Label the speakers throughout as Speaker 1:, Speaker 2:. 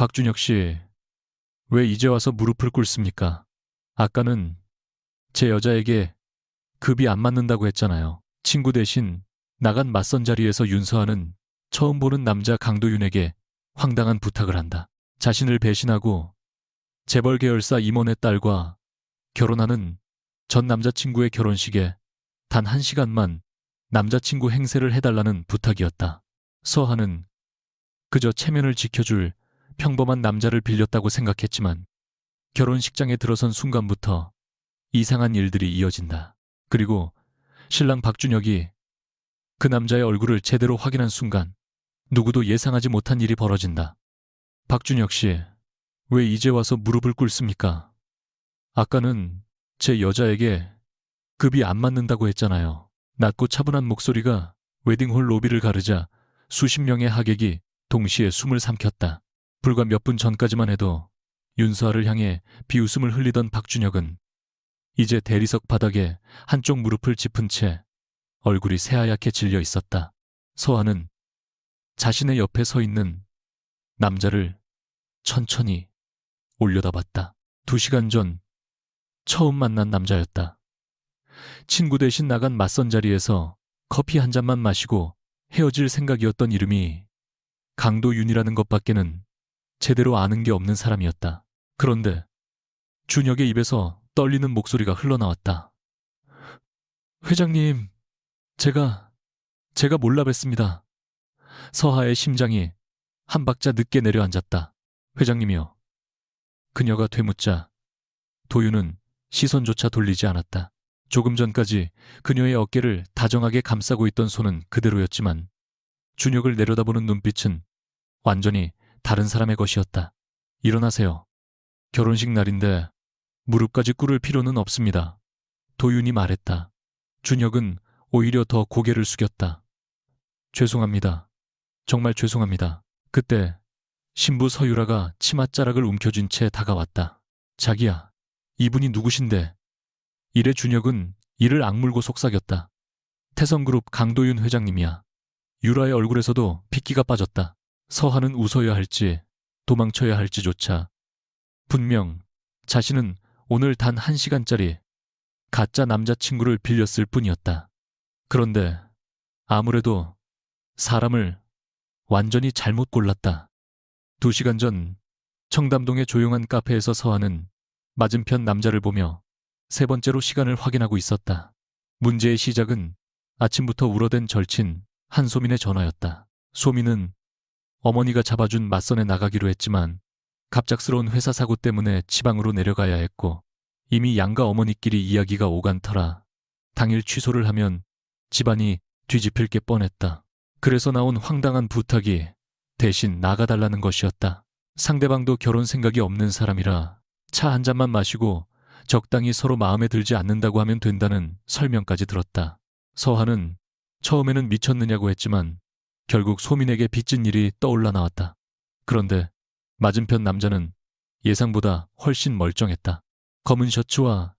Speaker 1: 박준혁 씨, 왜 이제 와서 무릎을 꿇습니까? 아까는 제 여자에게 급이 안 맞는다고 했잖아요. 친구 대신 나간 맞선 자리에서 윤서아는 처음 보는 남자 강도윤에게 황당한 부탁을 한다. 자신을 배신하고 재벌 계열사 임원의 딸과 결혼하는 전 남자친구의 결혼식에 단 1시간만 남자친구 행세를 해달라는 부탁이었다. 서하는 그저 체면을 지켜줄 평범한 남자를 빌렸다고 생각했지만 결혼식장에 들어선 순간부터 이상한 일들이 이어진다. 그리고 신랑 박준혁이 그 남자의 얼굴을 제대로 확인한 순간 누구도 예상하지 못한 일이 벌어진다. 박준혁 씨, 왜 이제 와서 무릎을 꿇습니까? 아까는 제 여자에게 급이 안 맞는다고 했잖아요. 낮고 차분한 목소리가 웨딩홀 로비를 가르자 수십 명의 하객이 동시에 숨을 삼켰다. 불과 몇 분 전까지만 해도 윤서아를 향해 비웃음을 흘리던 박준혁은 이제 대리석 바닥에 한쪽 무릎을 짚은 채 얼굴이 새하얗게 질려 있었다. 서아는 자신의 옆에 서 있는 남자를 천천히 올려다봤다. 2시간 전 처음 만난 남자였다. 친구 대신 나간 맞선 자리에서 커피 한 잔만 마시고 헤어질 생각이었던 이름이 강도윤이라는 것밖에는 제대로 아는 게 없는 사람이었다. 그런데 준혁의 입에서 떨리는 목소리가 흘러나왔다. 회장님, 제가 몰라 뵀습니다. 서하의 심장이 한 박자 늦게 내려앉았다. 회장님이요. 그녀가 되묻자 도윤은 시선조차 돌리지 않았다. 조금 전까지 그녀의 어깨를 다정하게 감싸고 있던 손은 그대로였지만 준혁을 내려다보는 눈빛은 완전히 다른 사람의 것이었다. 일어나세요. 결혼식 날인데 무릎까지 꿇을 필요는 없습니다. 도윤이 말했다. 준혁은 오히려 더 고개를 숙였다. 죄송합니다. 정말 죄송합니다. 그때 신부 서유라가 치맛자락을 움켜쥔 채 다가왔다. 자기야, 이분이 누구신데? 이래 준혁은 이를 악물고 속삭였다. 태성그룹 강도윤 회장님이야. 유라의 얼굴에서도 핏기가 빠졌다. 서하는 웃어야 할지 도망쳐야 할지조차 분명 자신은 오늘 단 1시간짜리 가짜 남자친구를 빌렸을 뿐이었다. 그런데 아무래도 사람을 완전히 잘못 골랐다. 2시간 전 청담동의 조용한 카페에서 서하는 맞은편 남자를 보며 3번째로 시간을 확인하고 있었다. 문제의 시작은 아침부터 울어댄 절친 한소민의 전화였다. 소민은 어머니가 잡아준 맞선에 나가기로 했지만 갑작스러운 회사 사고 때문에 지방으로 내려가야 했고 이미 양가 어머니끼리 이야기가 오간 터라 당일 취소를 하면 집안이 뒤집힐 게 뻔했다. 그래서 나온 황당한 부탁이 대신 나가달라는 것이었다. 상대방도 결혼 생각이 없는 사람이라 차 한 잔만 마시고 적당히 서로 마음에 들지 않는다고 하면 된다는 설명까지 들었다. 서하는 처음에는 미쳤느냐고 했지만 결국 소민에게 빚진 일이 떠올라 나왔다. 그런데 맞은편 남자는 예상보다 훨씬 멀쩡했다. 검은 셔츠와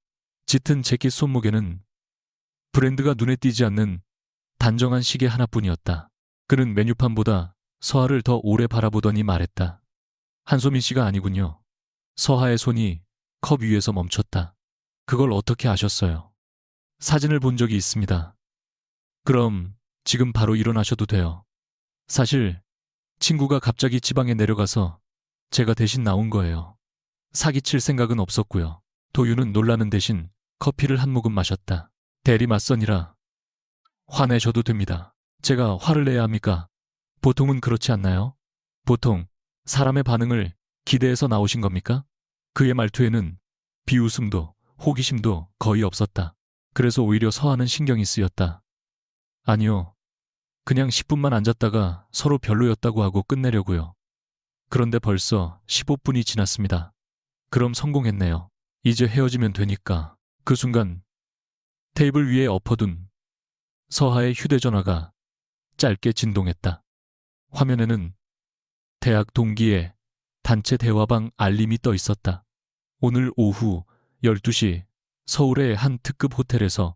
Speaker 1: 짙은 재킷 손목에는 브랜드가 눈에 띄지 않는 단정한 시계 하나뿐이었다. 그는 메뉴판보다 서하를 더 오래 바라보더니 말했다. 한소민 씨가 아니군요. 서하의 손이 컵 위에서 멈췄다. 그걸 어떻게 아셨어요? 사진을 본 적이 있습니다. 그럼 지금 바로 일어나셔도 돼요. 사실 친구가 갑자기 지방에 내려가서 제가 대신 나온 거예요. 사기칠 생각은 없었고요. 도윤은 놀라는 대신 커피를 한 모금 마셨다. 대리 맞선이라 화내셔도 됩니다. 제가 화를 내야 합니까? 보통은 그렇지 않나요? 보통 사람의 반응을 기대해서 나오신 겁니까? 그의 말투에는 비웃음도 호기심도 거의 없었다. 그래서 오히려 서하는 신경이 쓰였다. 아니요. 그냥 10분만 앉았다가 서로 별로였다고 하고 끝내려고요. 그런데 벌써 15분이 지났습니다. 그럼 성공했네요. 이제 헤어지면 되니까. 그 순간 테이블 위에 엎어둔 서하의 휴대전화가 짧게 진동했다. 화면에는 대학 동기의 단체 대화방 알림이 떠 있었다. 오늘 오후 12시 서울의 한 특급 호텔에서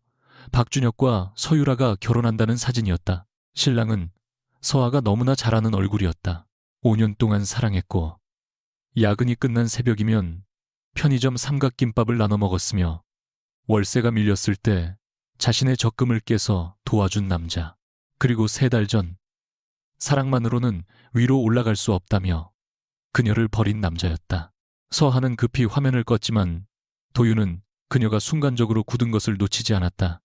Speaker 1: 박준혁과 서유라가 결혼한다는 사진이었다. 신랑은 서아가 너무나 잘 아는 얼굴이었다. 5년 동안 사랑했고 야근이 끝난 새벽이면 편의점 삼각김밥을 나눠 먹었으며 월세가 밀렸을 때 자신의 적금을 깨서 도와준 남자. 그리고 3달 전 사랑만으로는 위로 올라갈 수 없다며 그녀를 버린 남자였다. 서하는 급히 화면을 껐지만 도윤은 그녀가 순간적으로 굳은 것을 놓치지 않았다.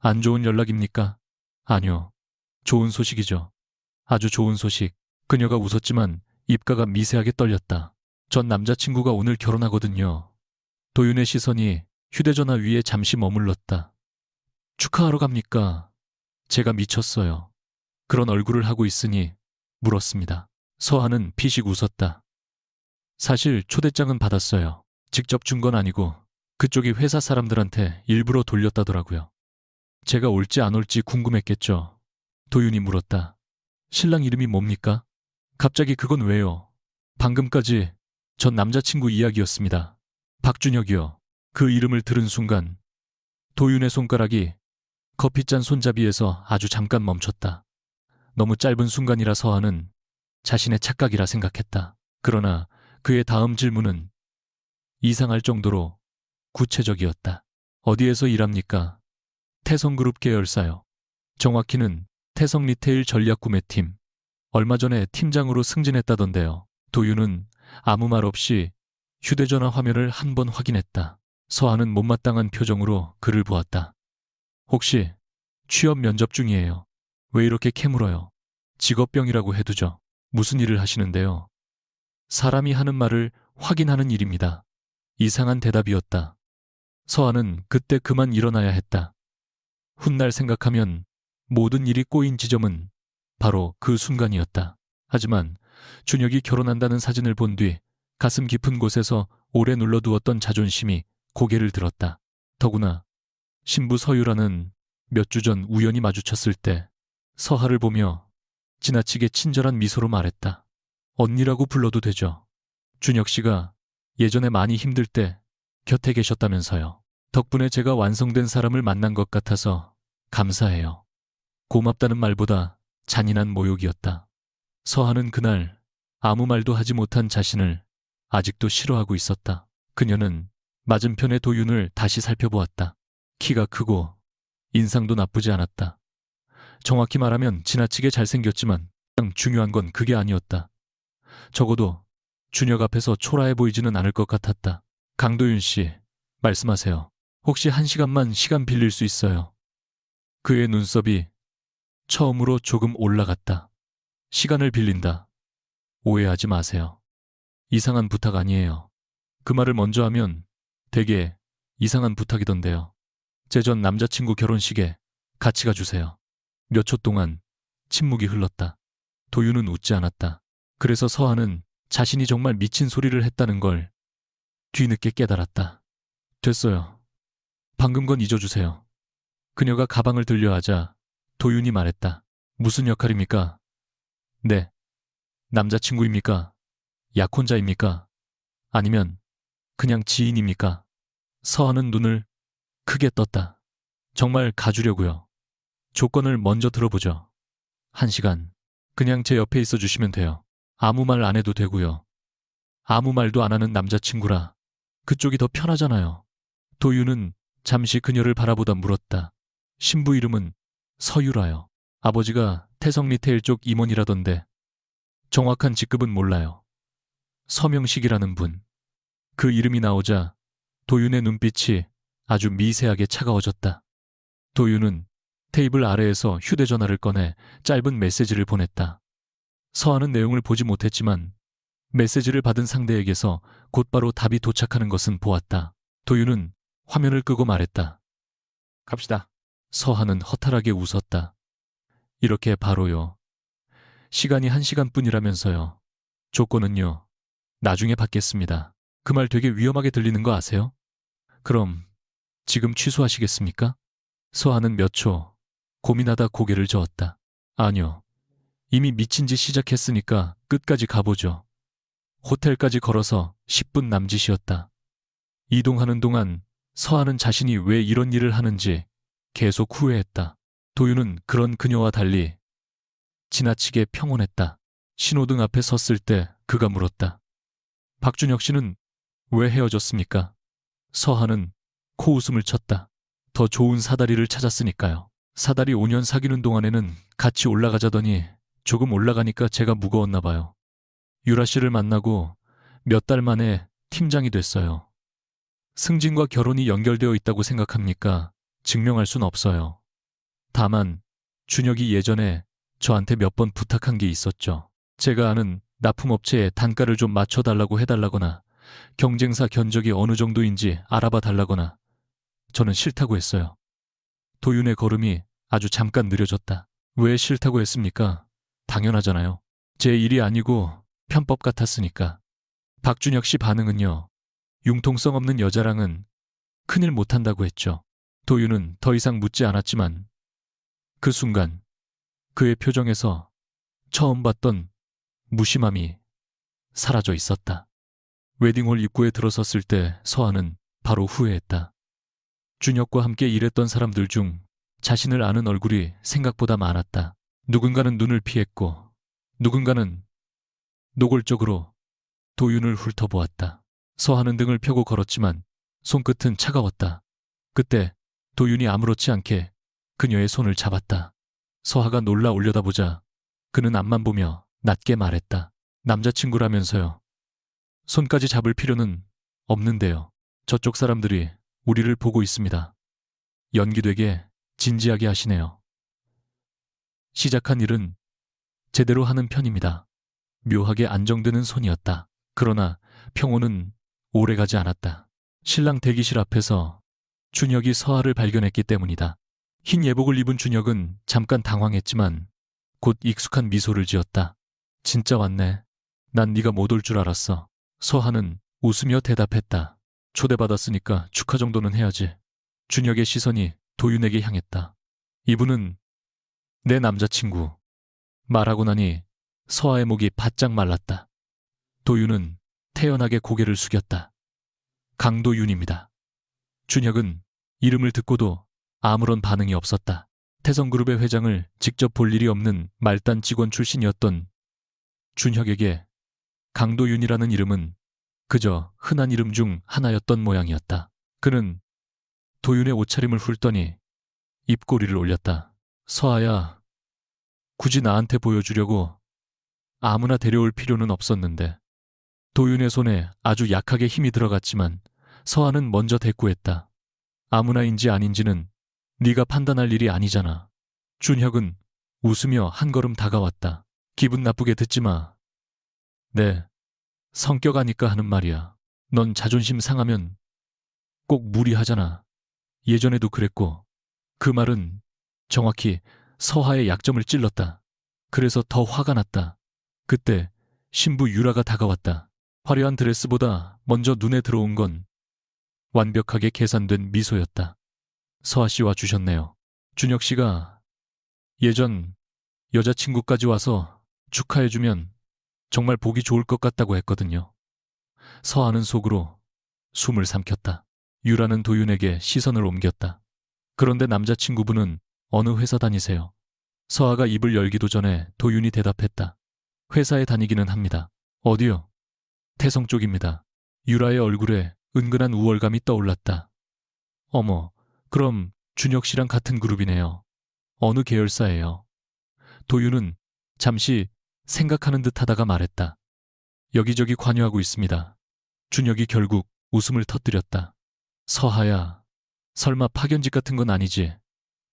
Speaker 1: 안 좋은 연락입니까? 아니요. 좋은 소식이죠. 아주 좋은 소식. 그녀가 웃었지만 입가가 미세하게 떨렸다. 전 남자친구가 오늘 결혼하거든요. 도윤의 시선이 휴대전화 위에 잠시 머물렀다. 축하하러 갑니까? 제가 미쳤어요. 그런 얼굴을 하고 있으니 물었습니다. 서하는 피식 웃었다. 사실 초대장은 받았어요. 직접 준 건 아니고 그쪽이 회사 사람들한테 일부러 돌렸다더라고요. 제가 올지 안 올지 궁금했겠죠. 도윤이 물었다. 신랑 이름이 뭡니까? 갑자기 그건 왜요? 방금까지 전 남자친구 이야기였습니다. 박준혁이요. 그 이름을 들은 순간 도윤의 손가락이 커피잔 손잡이에서 아주 잠깐 멈췄다. 너무 짧은 순간이라 서하는 자신의 착각이라 생각했다. 그러나 그의 다음 질문은 이상할 정도로 구체적이었다. 어디에서 일합니까? 태성그룹 계열사요. 정확히는 태성 리테일 전략구매팀. 얼마 전에 팀장으로 승진했다던데요. 도윤은 아무 말 없이 휴대전화 화면을 한 번 확인했다. 서하는 못마땅한 표정으로 그를 보았다. 혹시 취업 면접 중이에요? 왜 이렇게 캐물어요? 직업병이라고 해두죠. 무슨 일을 하시는데요? 사람이 하는 말을 확인하는 일입니다. 이상한 대답이었다. 서하는 그때 그만 일어나야 했다. 훗날 생각하면 모든 일이 꼬인 지점은 바로 그 순간이었다. 하지만 준혁이 결혼한다는 사진을 본 뒤 가슴 깊은 곳에서 오래 눌러두었던 자존심이 고개를 들었다. 더구나 신부 서유라는 몇 주 전 우연히 마주쳤을 때 서하를 보며 지나치게 친절한 미소로 말했다. 언니라고 불러도 되죠. 준혁 씨가 예전에 많이 힘들 때 곁에 계셨다면서요. 덕분에 제가 완성된 사람을 만난 것 같아서 감사해요. 고맙다는 말보다 잔인한 모욕이었다. 서하는 그날 아무 말도 하지 못한 자신을 아직도 싫어하고 있었다. 그녀는 맞은편의 도윤을 다시 살펴보았다. 키가 크고 인상도 나쁘지 않았다. 정확히 말하면 지나치게 잘생겼지만 가장 중요한 건 그게 아니었다. 적어도 준혁 앞에서 초라해 보이지는 않을 것 같았다. 강도윤 씨, 말씀하세요. 혹시 1시간만 시간 빌릴 수 있어요? 그의 눈썹이 처음으로 조금 올라갔다. 시간을 빌린다. 오해하지 마세요. 이상한 부탁 아니에요. 그 말을 먼저 하면 되게 이상한 부탁이던데요. 제 전 남자친구 결혼식에 같이 가주세요. 몇 초 동안 침묵이 흘렀다. 도윤은 웃지 않았다. 그래서 서하는 자신이 정말 미친 소리를 했다는 걸 뒤늦게 깨달았다. 됐어요. 방금 건 잊어주세요. 그녀가 가방을 들려 하자 도윤이 말했다. 무슨 역할입니까? 네. 남자친구입니까? 약혼자입니까? 아니면 그냥 지인입니까? 서하는 눈을 크게 떴다. 정말 가주려고요. 조건을 먼저 들어보죠. 1시간. 그냥 제 옆에 있어 주시면 돼요. 아무 말 안 해도 되고요. 아무 말도 안 하는 남자친구라 그쪽이 더 편하잖아요. 도윤은 잠시 그녀를 바라보다 물었다. 신부 이름은 서유라요. 아버지가 태성 리테일 쪽 임원이라던데 정확한 직급은 몰라요. 서명식이라는 분. 그 이름이 나오자 도윤의 눈빛이 아주 미세하게 차가워졌다. 도윤은 테이블 아래에서 휴대전화를 꺼내 짧은 메시지를 보냈다. 서하는 내용을 보지 못했지만 메시지를 받은 상대에게서 곧바로 답이 도착하는 것은 보았다. 도윤은 화면을 끄고 말했다. 갑시다. 서하는 허탈하게 웃었다. 이렇게 바로요. 시간이 1시간뿐이라면서요. 조건은요. 나중에 받겠습니다. 그 말 되게 위험하게 들리는 거 아세요? 그럼 지금 취소하시겠습니까? 서하는 몇 초 고민하다 고개를 저었다. 아니요. 이미 미친 짓 시작했으니까 끝까지 가보죠. 호텔까지 걸어서 10분 남짓이었다. 이동하는 동안 서하는 자신이 왜 이런 일을 하는지 계속 후회했다. 도윤은 그런 그녀와 달리 지나치게 평온했다. 신호등 앞에 섰을 때 그가 물었다. 박준혁 씨는 왜 헤어졌습니까? 서하는 코웃음을 쳤다. 더 좋은 사다리를 찾았으니까요. 사다리 5년 사귀는 동안에는 같이 올라가자더니 조금 올라가니까 제가 무거웠나 봐요. 유라 씨를 만나고 몇 달 만에 팀장이 됐어요. 승진과 결혼이 연결되어 있다고 생각합니까? 증명할 순 없어요. 다만 준혁이 예전에 저한테 몇 번 부탁한 게 있었죠. 제가 아는 납품업체에 단가를 좀 맞춰달라고 해달라거나 경쟁사 견적이 어느 정도인지 알아봐 달라거나. 저는 싫다고 했어요. 도윤의 걸음이 아주 잠깐 느려졌다. 왜 싫다고 했습니까? 당연하잖아요. 제 일이 아니고 편법 같았으니까. 박준혁 씨 반응은요. 융통성 없는 여자랑은 큰일 못한다고 했죠. 도윤은 더 이상 묻지 않았지만 그 순간 그의 표정에서 처음 봤던 무심함이 사라져 있었다. 웨딩홀 입구에 들어섰을 때 서하는 바로 후회했다. 준혁과 함께 일했던 사람들 중 자신을 아는 얼굴이 생각보다 많았다. 누군가는 눈을 피했고 누군가는 노골적으로 도윤을 훑어보았다. 서하는 등을 펴고 걸었지만 손끝은 차가웠다. 그때 도윤이 아무렇지 않게 그녀의 손을 잡았다. 서하가 놀라 올려다보자 그는 앞만 보며 낮게 말했다. 남자친구라면서요. 손까지 잡을 필요는 없는데요. 저쪽 사람들이 우리를 보고 있습니다. 연기되게 진지하게 하시네요. 시작한 일은 제대로 하는 편입니다. 묘하게 안정되는 손이었다. 그러나 평온은 오래가지 않았다. 신랑 대기실 앞에서 준혁이 서하를 발견했기 때문이다. 흰 예복을 입은 준혁은 잠깐 당황했지만 곧 익숙한 미소를 지었다. 진짜 왔네. 난 네가 못 올 줄 알았어. 서하는 웃으며 대답했다. 초대받았으니까 축하 정도는 해야지. 준혁의 시선이 도윤에게 향했다. 이분은 내 남자친구. 말하고 나니 서하의 목이 바짝 말랐다. 도윤은 태연하게 고개를 숙였다. 강도윤입니다. 준혁은 이름을 듣고도 아무런 반응이 없었다. 태성그룹의 회장을 직접 볼 일이 없는 말단 직원 출신이었던 준혁에게 강도윤이라는 이름은 그저 흔한 이름 중 하나였던 모양이었다. 그는 도윤의 옷차림을 훑더니 입꼬리를 올렸다. 서하야, 굳이 나한테 보여주려고 아무나 데려올 필요는 없었는데. 도윤의 손에 아주 약하게 힘이 들어갔지만 서하는 먼저 대꾸했다. 아무나인지 아닌지는 네가 판단할 일이 아니잖아. 준혁은 웃으며 한 걸음 다가왔다. 기분 나쁘게 듣지 마. 네, 성격 아니까 하는 말이야. 넌 자존심 상하면 꼭 무리하잖아. 예전에도 그랬고. 그 말은 정확히 서하의 약점을 찔렀다. 그래서 더 화가 났다. 그때 신부 유라가 다가왔다. 화려한 드레스보다 먼저 눈에 들어온 건 완벽하게 계산된 미소였다. 서하 씨 와주셨네요. 준혁 씨가 예전 여자친구까지 와서 축하해주면 정말 보기 좋을 것 같다고 했거든요. 서하는 속으로 숨을 삼켰다. 유라는 도윤에게 시선을 옮겼다. 그런데 남자친구분은 어느 회사 다니세요? 서하가 입을 열기도 전에 도윤이 대답했다. 회사에 다니기는 합니다. 어디요? 태성 쪽입니다. 유라의 얼굴에 은근한 우월감이 떠올랐다. 어머, 그럼 준혁 씨랑 같은 그룹이네요. 어느 계열사예요? 도윤은 잠시 생각하는 듯 하다가 말했다. 여기저기 관여하고 있습니다. 준혁이 결국 웃음을 터뜨렸다. 서하야, 설마 파견직 같은 건 아니지?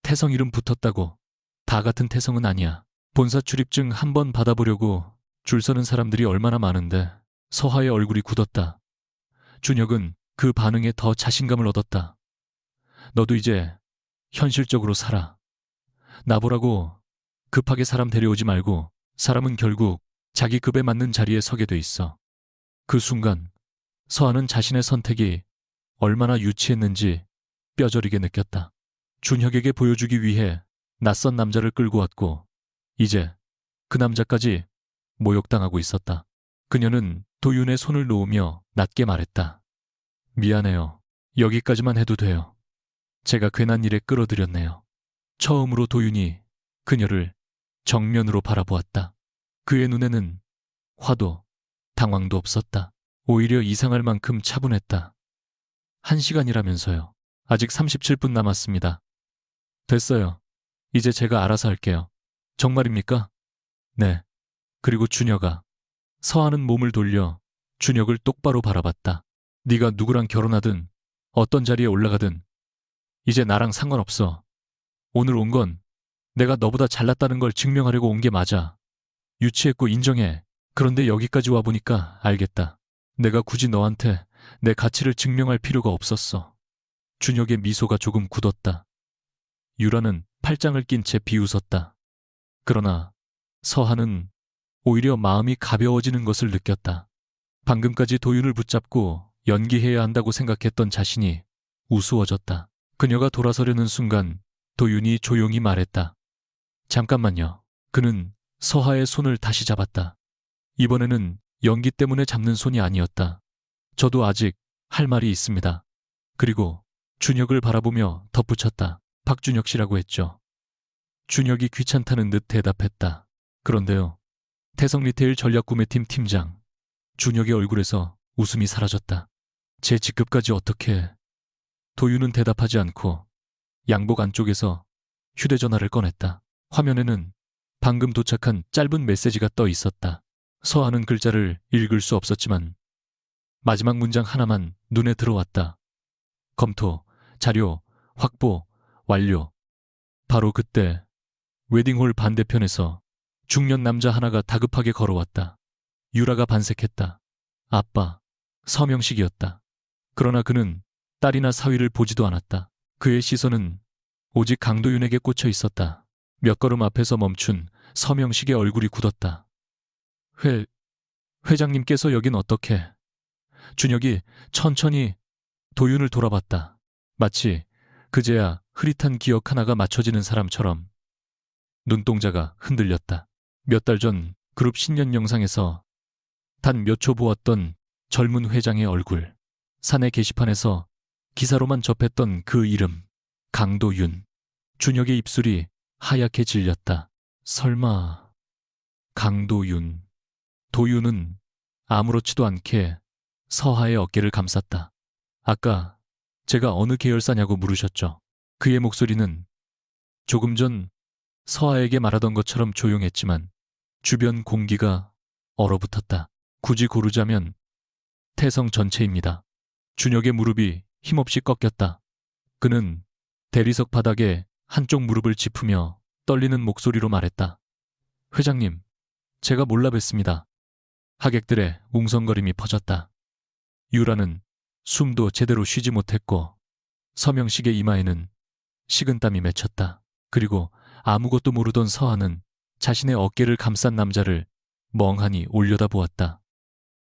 Speaker 1: 태성 이름 붙었다고 다 같은 태성은 아니야. 본사 출입증 한번 받아보려고 줄 서는 사람들이 얼마나 많은데. 서하의 얼굴이 굳었다. 준혁은 그 반응에 더 자신감을 얻었다. 너도 이제 현실적으로 살아. 나보라고 급하게 사람 데려오지 말고. 사람은 결국 자기 급에 맞는 자리에 서게 돼 있어. 그 순간 서하는 자신의 선택이 얼마나 유치했는지 뼈저리게 느꼈다. 준혁에게 보여주기 위해 낯선 남자를 끌고 왔고 이제 그 남자까지 모욕당하고 있었다. 그녀는 도윤의 손을 놓으며 낮게 말했다. 미안해요. 여기까지만 해도 돼요. 제가 괜한 일에 끌어들였네요. 처음으로 도윤이 그녀를 정면으로 바라보았다. 그의 눈에는 화도 당황도 없었다. 오히려 이상할 만큼 차분했다. 1시간이라면서요. 아직 37분 남았습니다. 됐어요. 이제 제가 알아서 할게요. 정말입니까? 네. 그리고 준혁아. 서하는 몸을 돌려 준혁을 똑바로 바라봤다. 네가 누구랑 결혼하든 어떤 자리에 올라가든 이제 나랑 상관없어. 오늘 온 건 내가 너보다 잘났다는 걸 증명하려고 온 게 맞아. 유치했고 인정해. 그런데 여기까지 와보니까 알겠다. 내가 굳이 너한테 내 가치를 증명할 필요가 없었어. 준혁의 미소가 조금 굳었다. 유라는 팔짱을 낀 채 비웃었다. 그러나 서하는 오히려 마음이 가벼워지는 것을 느꼈다. 방금까지 도윤을 붙잡고 연기해야 한다고 생각했던 자신이 우스워졌다. 그녀가 돌아서려는 순간 도윤이 조용히 말했다. 잠깐만요. 그는 서하의 손을 다시 잡았다. 이번에는 연기 때문에 잡는 손이 아니었다. 저도 아직 할 말이 있습니다. 그리고 준혁을 바라보며 덧붙였다. 박준혁 씨라고 했죠. 준혁이 귀찮다는 듯 대답했다. 그런데요. 태성리테일 전략구매팀 팀장. 준혁의 얼굴에서 웃음이 사라졌다. 제 직급까지 어떻게... 도윤은 대답하지 않고 양복 안쪽에서 휴대전화를 꺼냈다. 화면에는 방금 도착한 짧은 메시지가 떠 있었다. 서하는 글자를 읽을 수 없었지만 마지막 문장 하나만 눈에 들어왔다. 검토, 자료, 확보, 완료. 바로 그때 웨딩홀 반대편에서 중년 남자 하나가 다급하게 걸어왔다. 유라가 반색했다. 아빠, 서명식이었다. 그러나 그는 딸이나 사위를 보지도 않았다. 그의 시선은 오직 강도윤에게 꽂혀 있었다. 몇 걸음 앞에서 멈춘 서명식의 얼굴이 굳었다. 회장님께서 여긴 어떻게... 준혁이 천천히 도윤을 돌아봤다. 마치 그제야 흐릿한 기억 하나가 맞춰지는 사람처럼 눈동자가 흔들렸다. 몇 달 전 그룹 신년 영상에서 단 몇 초 보았던 젊은 회장의 얼굴. 사내 게시판에서 기사로만 접했던 그 이름. 강도윤. 준혁의 입술이 하얗게 질렸다. 설마... 강도윤. 도윤은 아무렇지도 않게 서하의 어깨를 감쌌다. 아까 제가 어느 계열사냐고 물으셨죠. 그의 목소리는 조금 전 서하에게 말하던 것처럼 조용했지만 주변 공기가 얼어붙었다. 굳이 고르자면 태성 전체입니다. 준혁의 무릎이 힘없이 꺾였다. 그는 대리석 바닥에 한쪽 무릎을 짚으며 떨리는 목소리로 말했다. 회장님, 제가 몰라 뵀습니다. 하객들의 웅성거림이 퍼졌다. 유라는 숨도 제대로 쉬지 못했고 서명식의 이마에는 식은땀이 맺혔다. 그리고 아무것도 모르던 서하는 자신의 어깨를 감싼 남자를 멍하니 올려다보았다.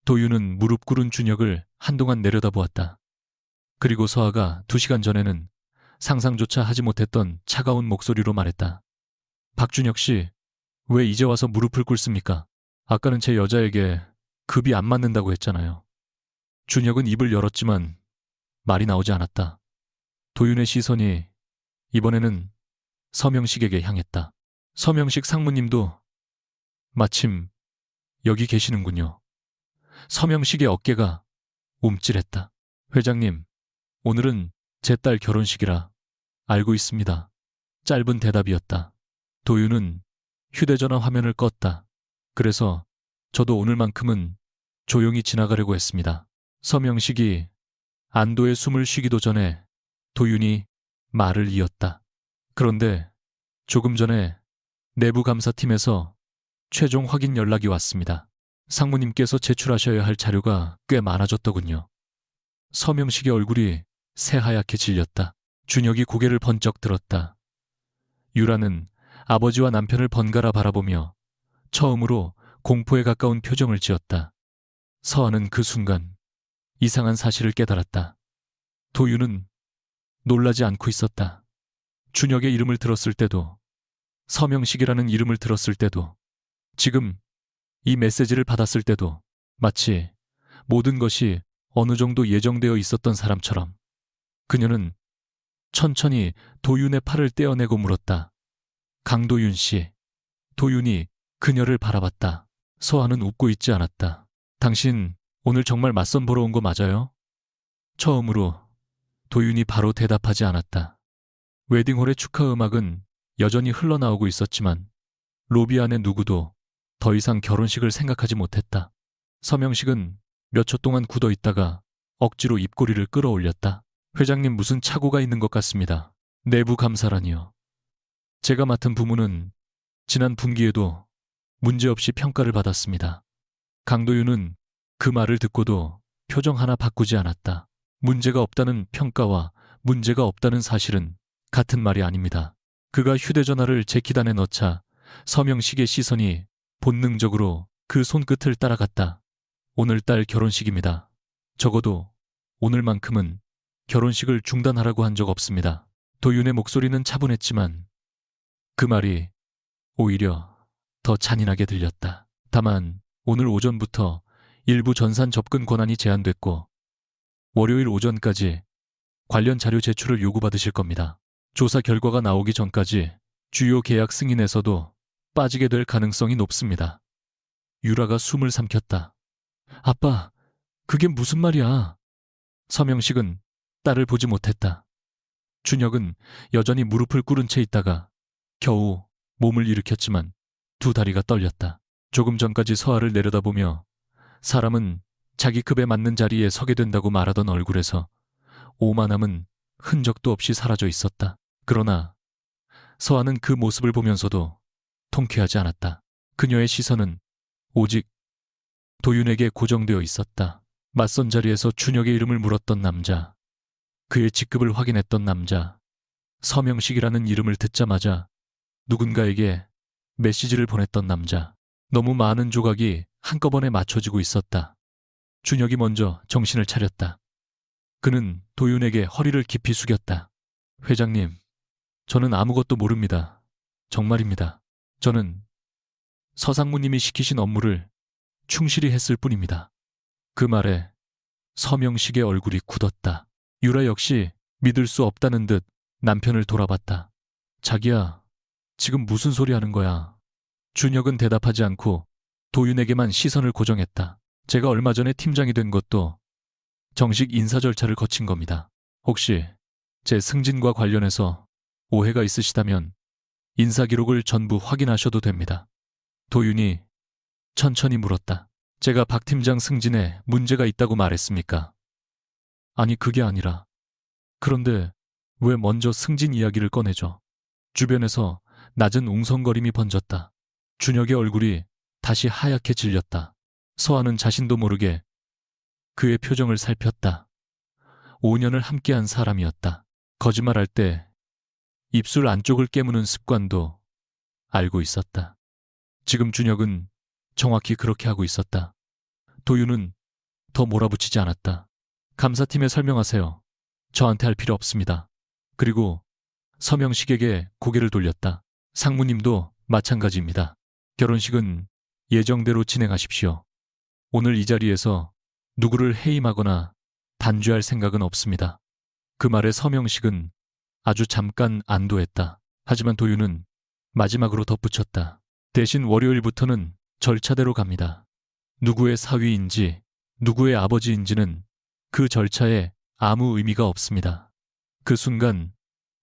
Speaker 1: 도윤은 무릎 꿇은 준혁을 한동안 내려다보았다. 그리고 서하가 2시간 전에는 상상조차 하지 못했던 차가운 목소리로 말했다. 박준혁 씨, 왜 이제 와서 무릎을 꿇습니까? 아까는 제 여자에게 급이 안 맞는다고 했잖아요. 준혁은 입을 열었지만 말이 나오지 않았다. 도윤의 시선이 이번에는 서명식에게 향했다. 서명식 상무님도 마침 여기 계시는군요. 서명식의 어깨가 움찔했다. 회장님, 오늘은 제 딸 결혼식이라 알고 있습니다. 짧은 대답이었다. 도윤은 휴대전화 화면을 껐다. 그래서 저도 오늘만큼은 조용히 지나가려고 했습니다. 서명식이 안도의 숨을 쉬기도 전에 도윤이 말을 이었다. 그런데 조금 전에 내부 감사팀에서 최종 확인 연락이 왔습니다. 상무님께서 제출하셔야 할 자료가 꽤 많아졌더군요. 서명식의 얼굴이 새하얗게 질렸다. 준혁이 고개를 번쩍 들었다. 유라는 아버지와 남편을 번갈아 바라보며 처음으로 공포에 가까운 표정을 지었다. 서하는 그 순간 이상한 사실을 깨달았다. 도윤은 놀라지 않고 있었다. 준혁의 이름을 들었을 때도, 서명식이라는 이름을 들었을 때도, 지금 이 메시지를 받았을 때도 마치 모든 것이 어느 정도 예정되어 있었던 사람처럼 그녀는 천천히 도윤의 팔을 떼어내고 물었다. 강도윤 씨. 도윤이 그녀를 바라봤다. 서하는 웃고 있지 않았다. 당신 오늘 정말 맞선 보러 온 거 맞아요? 처음으로 도윤이 바로 대답하지 않았다. 웨딩홀의 축하 음악은 여전히 흘러나오고 있었지만 로비 안에 누구도 더 이상 결혼식을 생각하지 못했다. 서명식은 몇 초 동안 굳어 있다가 억지로 입꼬리를 끌어올렸다. 회장님 무슨 착오가 있는 것 같습니다. 내부 감사라니요. 제가 맡은 부문은 지난 분기에도 문제없이 평가를 받았습니다. 강도윤은 그 말을 듣고도 표정 하나 바꾸지 않았다. 문제가 없다는 평가와 문제가 없다는 사실은 같은 말이 아닙니다. 그가 휴대전화를 제 기단에 넣자 서명식의 시선이 본능적으로 그 손끝을 따라갔다. 오늘딸 결혼식입니다. 적어도 오늘만큼은 결혼식을 중단하라고 한 적 없습니다. 도윤의 목소리는 차분했지만 그 말이 오히려 더 잔인하게 들렸다. 다만 오늘 오전부터 일부 전산 접근 권한이 제한됐고 월요일 오전까지 관련 자료 제출을 요구받으실 겁니다. 조사 결과가 나오기 전까지 주요 계약 승인에서도 빠지게 될 가능성이 높습니다. 유라가 숨을 삼켰다. 아빠, 그게 무슨 말이야? 서명식은 딸을 보지 못했다. 준혁은 여전히 무릎을 꿇은 채 있다가 겨우 몸을 일으켰지만 두 다리가 떨렸다. 조금 전까지 서아를 내려다보며 사람은 자기 급에 맞는 자리에 서게 된다고 말하던 얼굴에서 오만함은 흔적도 없이 사라져 있었다. 그러나 서아는 그 모습을 보면서도 통쾌하지 않았다. 그녀의 시선은 오직 도윤에게 고정되어 있었다. 맞선 자리에서 준혁의 이름을 물었던 남자, 그의 직급을 확인했던 남자, 서명식이라는 이름을 듣자마자 누군가에게 메시지를 보냈던 남자. 너무 많은 조각이 한꺼번에 맞춰지고 있었다. 준혁이 먼저 정신을 차렸다. 그는 도윤에게 허리를 깊이 숙였다. 회장님, 저는 아무것도 모릅니다. 정말입니다. 저는 서상무님이 시키신 업무를 충실히 했을 뿐입니다. 그 말에 서명식의 얼굴이 굳었다. 유라 역시 믿을 수 없다는 듯 남편을 돌아봤다. 자기야, 지금 무슨 소리 하는 거야? 준혁은 대답하지 않고 도윤에게만 시선을 고정했다. 제가 얼마 전에 팀장이 된 것도 정식 인사 절차를 거친 겁니다. 혹시 제 승진과 관련해서 오해가 있으시다면 인사 기록을 전부 확인하셔도 됩니다. 도윤이 천천히 물었다. 제가 박 팀장 승진에 문제가 있다고 말했습니까? 아니, 그게 아니라. 그런데 왜 먼저 승진 이야기를 꺼내죠? 주변에서 낮은 웅성거림이 번졌다. 준혁의 얼굴이 다시 하얗게 질렸다. 서아는 자신도 모르게 그의 표정을 살폈다. 5년을 함께한 사람이었다. 거짓말할 때 입술 안쪽을 깨무는 습관도 알고 있었다. 지금 준혁은 정확히 그렇게 하고 있었다. 도윤은 더 몰아붙이지 않았다. 감사팀에 설명하세요. 저한테 할 필요 없습니다. 그리고 서명식에게 고개를 돌렸다. 상무님도 마찬가지입니다. 결혼식은 예정대로 진행하십시오. 오늘 이 자리에서 누구를 해임하거나 단죄할 생각은 없습니다. 그 말에 서명식은 아주 잠깐 안도했다. 하지만 도윤은 마지막으로 덧붙였다. 대신 월요일부터는 절차대로 갑니다. 누구의 사위인지 누구의 아버지인지는 그 절차에 아무 의미가 없습니다. 그 순간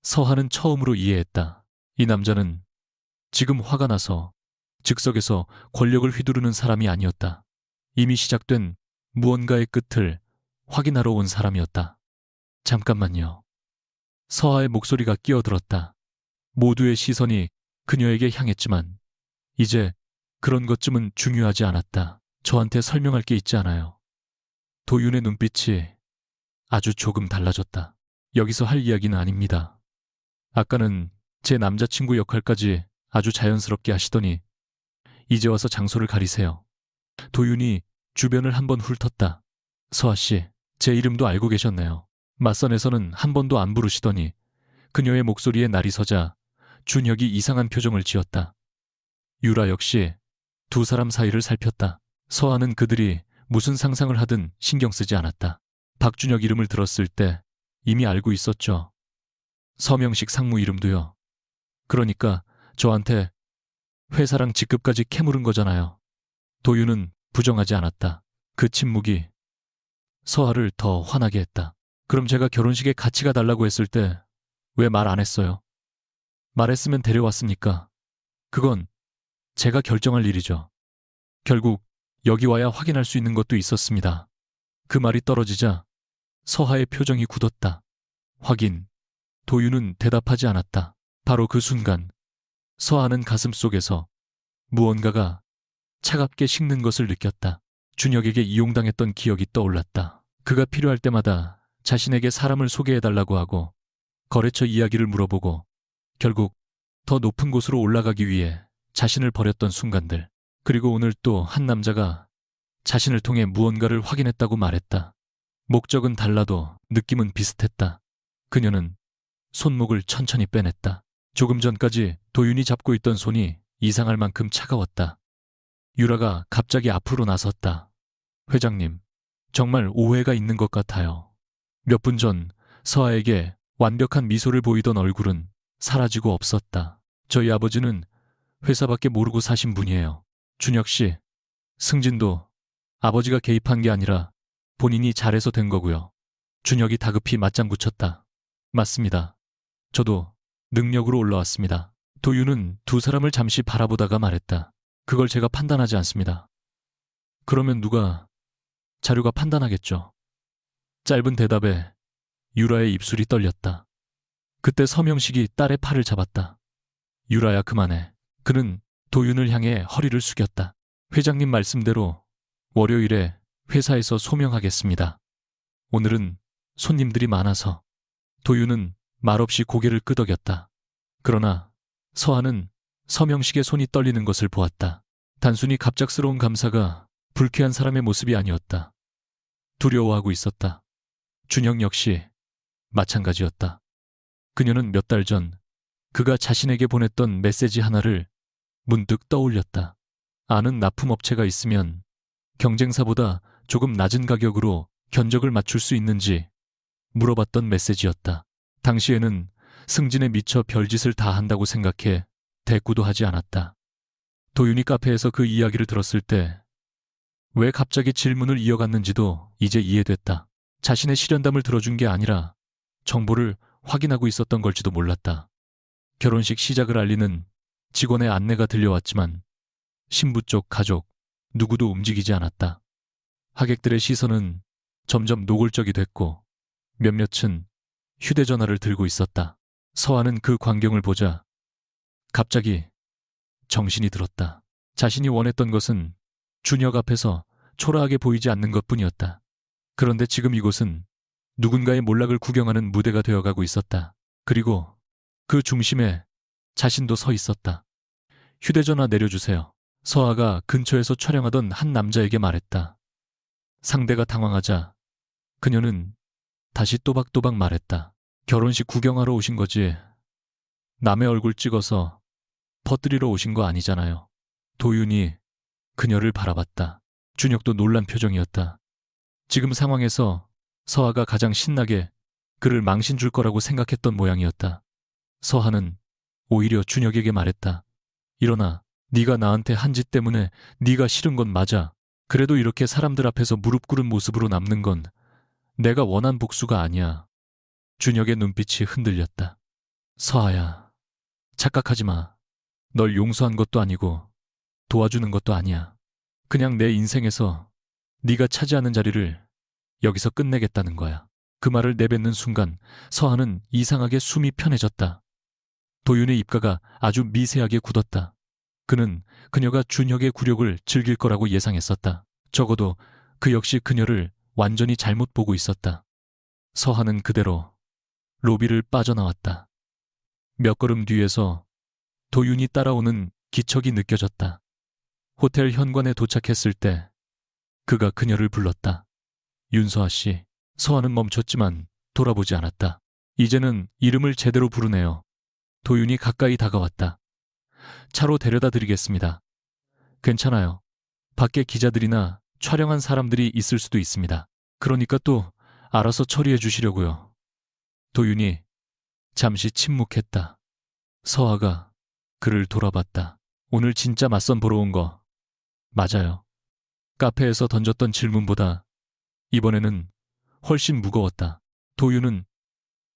Speaker 1: 서하는 처음으로 이해했다. 이 남자는 지금 화가 나서 즉석에서 권력을 휘두르는 사람이 아니었다. 이미 시작된 무언가의 끝을 확인하러 온 사람이었다. 잠깐만요. 서하의 목소리가 끼어들었다. 모두의 시선이 그녀에게 향했지만 이제 그런 것쯤은 중요하지 않았다. 저한테 설명할 게 있지 않아요. 도윤의 눈빛이 아주 조금 달라졌다. 여기서 할 이야기는 아닙니다. 아까는 제 남자친구 역할까지 아주 자연스럽게 하시더니 이제 와서 장소를 가리세요. 도윤이 주변을 한번 훑었다. 서아 씨, 제 이름도 알고 계셨네요. 맞선에서는 한 번도 안 부르시더니 그녀의 목소리에 날이 서자 준혁이 이상한 표정을 지었다. 유라 역시 두 사람 사이를 살폈다. 서아는 그들이 무슨 상상을 하든 신경 쓰지 않았다. 박준혁 이름을 들었을 때 이미 알고 있었죠. 서명식 상무 이름도요. 그러니까 저한테 회사랑 직급까지 캐물은 거잖아요. 도윤은 부정하지 않았다. 그 침묵이 서아를 더 화나게 했다. 그럼 제가 결혼식에 같이 가달라고 했을 때 왜 말 안 했어요? 말했으면 데려왔습니까? 그건 제가 결정할 일이죠. 결국 여기 와야 확인할 수 있는 것도 있었습니다. 그 말이 떨어지자 서하의 표정이 굳었다. 확인. 도윤은 대답하지 않았다. 바로 그 순간 서하는 가슴속에서 무언가가 차갑게 식는 것을 느꼈다. 준혁에게 이용당했던 기억이 떠올랐다. 그가 필요할 때마다 자신에게 사람을 소개해달라고 하고 거래처 이야기를 물어보고 결국 더 높은 곳으로 올라가기 위해 자신을 버렸던 순간들. 그리고 오늘 또 한 남자가 자신을 통해 무언가를 확인했다고 말했다. 목적은 달라도 느낌은 비슷했다. 그녀는 손목을 천천히 빼냈다. 조금 전까지 도윤이 잡고 있던 손이 이상할 만큼 차가웠다. 유라가 갑자기 앞으로 나섰다. 회장님, 정말 오해가 있는 것 같아요. 몇 분 전 서아에게 완벽한 미소를 보이던 얼굴은 사라지고 없었다. 저희 아버지는 회사밖에 모르고 사신 분이에요. 준혁 씨, 승진도 아버지가 개입한 게 아니라 본인이 잘해서 된 거고요. 준혁이 다급히 맞장구 쳤다. 맞습니다. 저도 능력으로 올라왔습니다. 도윤은 두 사람을 잠시 바라보다가 말했다. 그걸 제가 판단하지 않습니다. 그러면 누가? 자료가 판단하겠죠. 짧은 대답에 유라의 입술이 떨렸다. 그때 서명식이 딸의 팔을 잡았다. 유라야, 그만해. 그는 도윤을 향해 허리를 숙였다. 회장님 말씀대로 월요일에 회사에서 소명하겠습니다. 오늘은 손님들이 많아서. 도윤은 말없이 고개를 끄덕였다. 그러나 서하는 서명식에 손이 떨리는 것을 보았다. 단순히 갑작스러운 감사가 불쾌한 사람의 모습이 아니었다. 두려워하고 있었다. 준혁 역시 마찬가지였다. 그녀는 몇 달 전 그가 자신에게 보냈던 메시지 하나를 문득 떠올렸다. 아는 납품업체가 있으면 경쟁사보다 조금 낮은 가격으로 견적을 맞출 수 있는지 물어봤던 메시지였다. 당시에는 승진에 미쳐 별짓을 다 한다고 생각해 대꾸도 하지 않았다. 도윤이 카페에서 그 이야기를 들었을 때 왜 갑자기 질문을 이어갔는지도 이제 이해됐다. 자신의 실현담을 들어준 게 아니라 정보를 확인하고 있었던 걸지도 몰랐다. 결혼식 시작을 알리는 직원의 안내가 들려왔지만 신부 쪽 가족 누구도 움직이지 않았다. 하객들의 시선은 점점 노골적이 됐고 몇몇은 휴대전화를 들고 있었다. 서하는 그 광경을 보자 갑자기 정신이 들었다. 자신이 원했던 것은 준혁 앞에서 초라하게 보이지 않는 것뿐이었다. 그런데 지금 이곳은 누군가의 몰락을 구경하는 무대가 되어가고 있었다. 그리고 그 중심에 자신도 서 있었다. 휴대전화 내려주세요. 서하가 근처에서 촬영하던 한 남자에게 말했다. 상대가 당황하자 그녀는 다시 또박또박 말했다. 결혼식 구경하러 오신 거지. 남의 얼굴 찍어서 퍼뜨리러 오신 거 아니잖아요. 도윤이 그녀를 바라봤다. 준혁도 놀란 표정이었다. 지금 상황에서 서하가 가장 신나게 그를 망신 줄 거라고 생각했던 모양이었다. 서하는 오히려 준혁에게 말했다. 일어나. 네가 나한테 한 짓 때문에 네가 싫은 건 맞아. 그래도 이렇게 사람들 앞에서 무릎 꿇은 모습으로 남는 건 내가 원한 복수가 아니야. 준혁의 눈빛이 흔들렸다. 서하야, 착각하지 마. 널 용서한 것도 아니고 도와주는 것도 아니야. 그냥 내 인생에서 네가 차지하는 자리를 여기서 끝내겠다는 거야. 그 말을 내뱉는 순간 서하는 이상하게 숨이 편해졌다. 도윤의 입가가 아주 미세하게 굳었다. 그는 그녀가 준혁의 굴욕을 즐길 거라고 예상했었다. 적어도 그 역시 그녀를 완전히 잘못 보고 있었다. 서하는 그대로 로비를 빠져나왔다. 몇 걸음 뒤에서 도윤이 따라오는 기척이 느껴졌다. 호텔 현관에 도착했을 때 그가 그녀를 불렀다. 윤서아 씨. 서하는 멈췄지만 돌아보지 않았다. 이제는 이름을 제대로 부르네요. 도윤이 가까이 다가왔다. 차로 데려다 드리겠습니다. 괜찮아요. 밖에 기자들이나 촬영한 사람들이 있을 수도 있습니다. 그러니까 또 알아서 처리해 주시려고요. 도윤이 잠시 침묵했다. 서하가 그를 돌아봤다. 오늘 진짜 맞선 보러 온 거 맞아요. 카페에서 던졌던 질문보다 이번에는 훨씬 무거웠다. 도윤은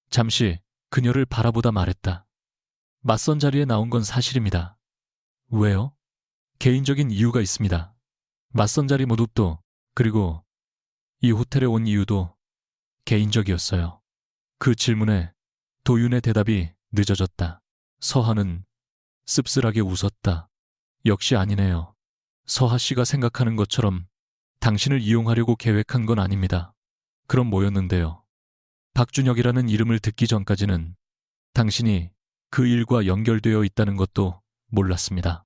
Speaker 1: 잠시 그녀를 바라보다 말했다. 맞선 자리에 나온 건 사실입니다. 왜요? 개인적인 이유가 있습니다. 맞선 자리 모듈도 그리고 이 호텔에 온 이유도 개인적이었어요. 그 질문에 도윤의 대답이 늦어졌다. 서하는 씁쓸하게 웃었다. 역시 아니네요. 서하 씨가 생각하는 것처럼 당신을 이용하려고 계획한 건 아닙니다. 그럼 뭐였는데요? 박준혁이라는 이름을 듣기 전까지는 당신이 그 일과 연결되어 있다는 것도 몰랐습니다.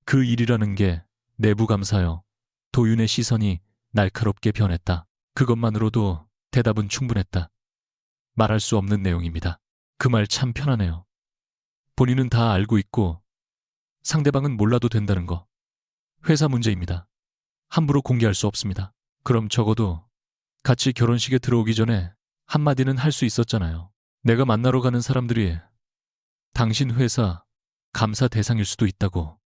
Speaker 1: 그 일이라는 게 내부 감사요. 도윤의 시선이 날카롭게 변했다. 그것만으로도 대답은 충분했다. 말할 수 없는 내용입니다. 그 말 참 편하네요. 본인은 다 알고 있고 상대방은 몰라도 된다는 거. 회사 문제입니다. 함부로 공개할 수 없습니다. 그럼 적어도 같이 결혼식에 들어오기 전에 한마디는 할 수 있었잖아요. 내가 만나러 가는 사람들이 당신 회사 감사 대상일 수도 있다고.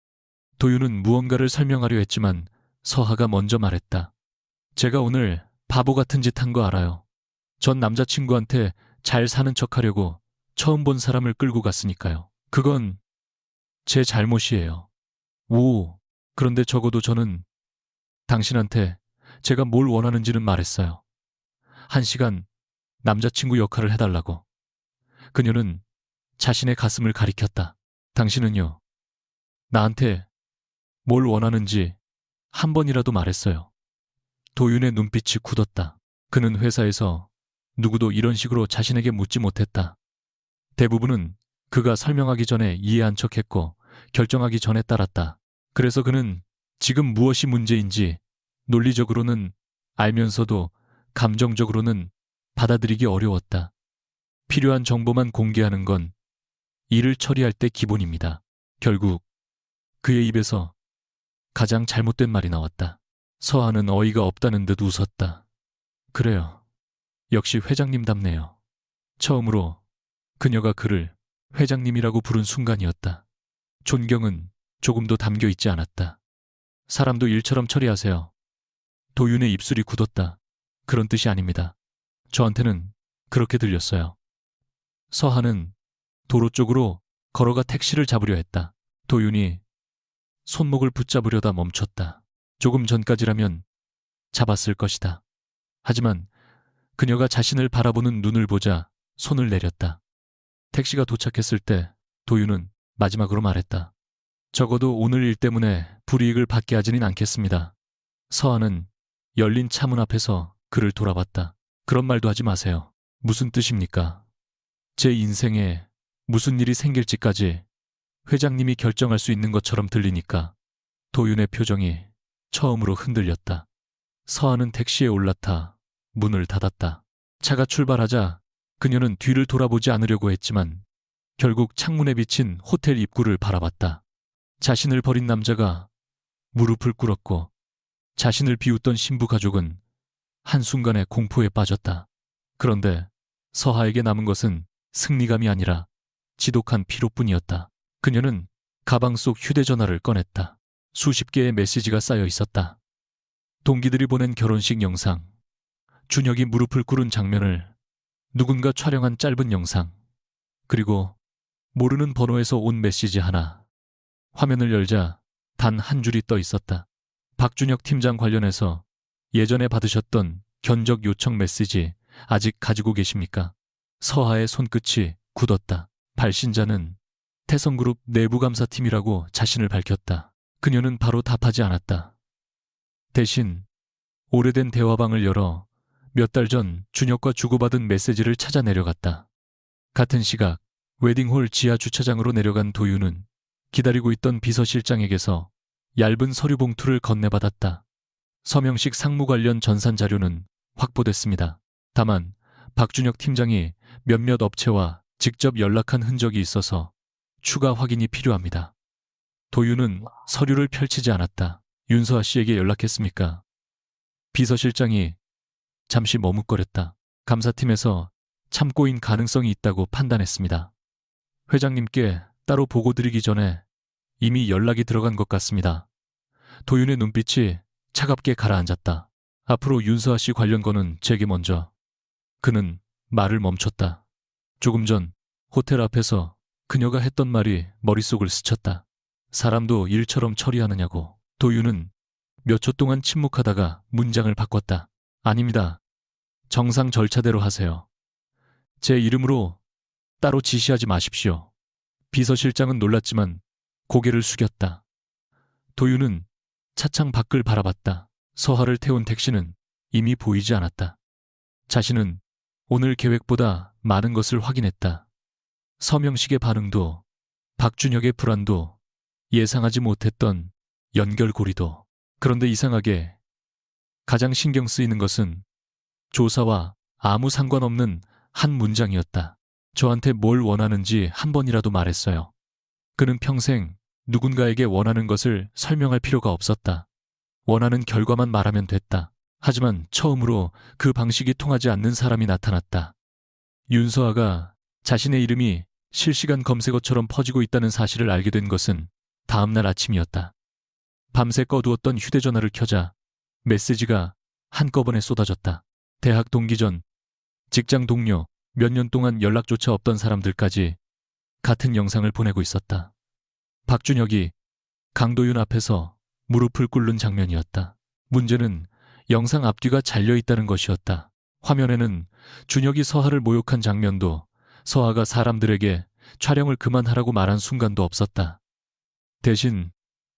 Speaker 1: 도윤은 무언가를 설명하려 했지만 서하가 먼저 말했다. 제가 오늘 바보 같은 짓 한 거 알아요. 전 남자친구한테 잘 사는 척하려고 처음 본 사람을 끌고 갔으니까요. 그건 제 잘못이에요. 오, 그런데 적어도 저는 당신한테 제가 뭘 원하는지는 말했어요. 1시간 남자친구 역할을 해달라고. 그녀는 자신의 가슴을 가리켰다. 당신은요, 나한테 뭘 원하는지 한 번이라도 말했어요. 도윤의 눈빛이 굳었다. 그는 회사에서 누구도 이런 식으로 자신에게 묻지 못했다. 대부분은 그가 설명하기 전에 이해한 척했고 결정하기 전에 따랐다. 그래서 그는 지금 무엇이 문제인지 논리적으로는 알면서도 감정적으로는 받아들이기 어려웠다. 필요한 정보만 공개하는 건 일을 처리할 때 기본입니다. 결국 그의 입에서 가장 잘못된 말이 나왔다. 서하는 어이가 없다는 듯 웃었다. 그래요. 역시 회장님답네요. 처음으로 그녀가 그를 회장님이라고 부른 순간이었다. 존경은 조금도 담겨 있지 않았다. 사람도 일처럼 처리하세요. 도윤의 입술이 굳었다. 그런 뜻이 아닙니다. 저한테는 그렇게 들렸어요. 서하는 도로 쪽으로 걸어가 택시를 잡으려 했다. 도윤이 손목을 붙잡으려다 멈췄다. 조금 전까지라면 잡았을 것이다. 하지만 그녀가 자신을 바라보는 눈을 보자 손을 내렸다. 택시가 도착했을 때 도윤은 마지막으로 말했다. 적어도 오늘 일 때문에 불이익을 받게 하지는 않겠습니다. 서하는 열린 차문 앞에서 그를 돌아봤다. 그런 말도 하지 마세요. 무슨 뜻입니까? 제 인생에 무슨 일이 생길지까지 회장님이 결정할 수 있는 것처럼 들리니까. 도윤의 표정이 처음으로 흔들렸다. 서하는 택시에 올라타 문을 닫았다. 차가 출발하자 그녀는 뒤를 돌아보지 않으려고 했지만 결국 창문에 비친 호텔 입구를 바라봤다. 자신을 버린 남자가 무릎을 꿇었고 자신을 비웃던 신부 가족은 한순간에 공포에 빠졌다. 그런데 서하에게 남은 것은 승리감이 아니라 지독한 피로뿐이었다. 그녀는 가방 속 휴대전화를 꺼냈다. 수십 개의 메시지가 쌓여 있었다. 동기들이 보낸 결혼식 영상, 준혁이 무릎을 꿇은 장면을 누군가 촬영한 짧은 영상, 그리고 모르는 번호에서 온 메시지 하나. 화면을 열자 단 한 줄이 떠 있었다. 박준혁 팀장 관련해서 예전에 받으셨던 견적 요청 메시지 아직 가지고 계십니까? 서하의 손끝이 굳었다. 발신자는 태성그룹 내부감사팀이라고 자신을 밝혔다. 그녀는 바로 답하지 않았다. 대신 오래된 대화방을 열어 몇 달 전 준혁과 주고받은 메시지를 찾아 내려갔다. 같은 시각 웨딩홀 지하 주차장으로 내려간 도윤은 기다리고 있던 비서실장에게서 얇은 서류 봉투를 건네받았다. 서명식 상무 관련 전산 자료는 확보됐습니다. 다만 박준혁 팀장이 몇몇 업체와 직접 연락한 흔적이 있어서 추가 확인이 필요합니다. 도윤은 서류를 펼치지 않았다. 윤서아 씨에게 연락했습니까? 비서실장이 잠시 머뭇거렸다. 감사팀에서 참고인 가능성이 있다고 판단했습니다. 회장님께 따로 보고 드리기 전에 이미 연락이 들어간 것 같습니다. 도윤의 눈빛이 차갑게 가라앉았다. 앞으로 윤서아 씨 관련 거는 제게 먼저. 그는 말을 멈췄다. 조금 전 호텔 앞에서 그녀가 했던 말이 머릿속을 스쳤다. 사람도 일처럼 처리하느냐고. 도윤은 몇 초 동안 침묵하다가 문장을 바꿨다. 아닙니다. 정상 절차대로 하세요. 제 이름으로 따로 지시하지 마십시오. 비서실장은 놀랐지만 고개를 숙였다. 도윤은 차창 밖을 바라봤다. 서하를 태운 택시는 이미 보이지 않았다. 자신은 오늘 계획보다 많은 것을 확인했다. 서명식의 반응도, 박준혁의 불안도, 예상하지 못했던 연결고리도. 그런데 이상하게 가장 신경 쓰이는 것은 조사와 아무 상관없는 한 문장이었다. 저한테 뭘 원하는지 한 번이라도 말했어요. 그는 평생 누군가에게 원하는 것을 설명할 필요가 없었다. 원하는 결과만 말하면 됐다. 하지만 처음으로 그 방식이 통하지 않는 사람이 나타났다. 윤서아가 자신의 이름이 실시간 검색어처럼 퍼지고 있다는 사실을 알게 된 것은 다음날 아침이었다. 밤새 꺼두었던 휴대전화를 켜자 메시지가 한꺼번에 쏟아졌다. 대학 동기 전, 직장 동료, 몇 년 동안 연락조차 없던 사람들까지 같은 영상을 보내고 있었다. 박준혁이 강도윤 앞에서 무릎을 꿇는 장면이었다. 문제는 영상 앞뒤가 잘려있다는 것이었다. 화면에는 준혁이 서하를 모욕한 장면도, 서하가 사람들에게 촬영을 그만하라고 말한 순간도 없었다. 대신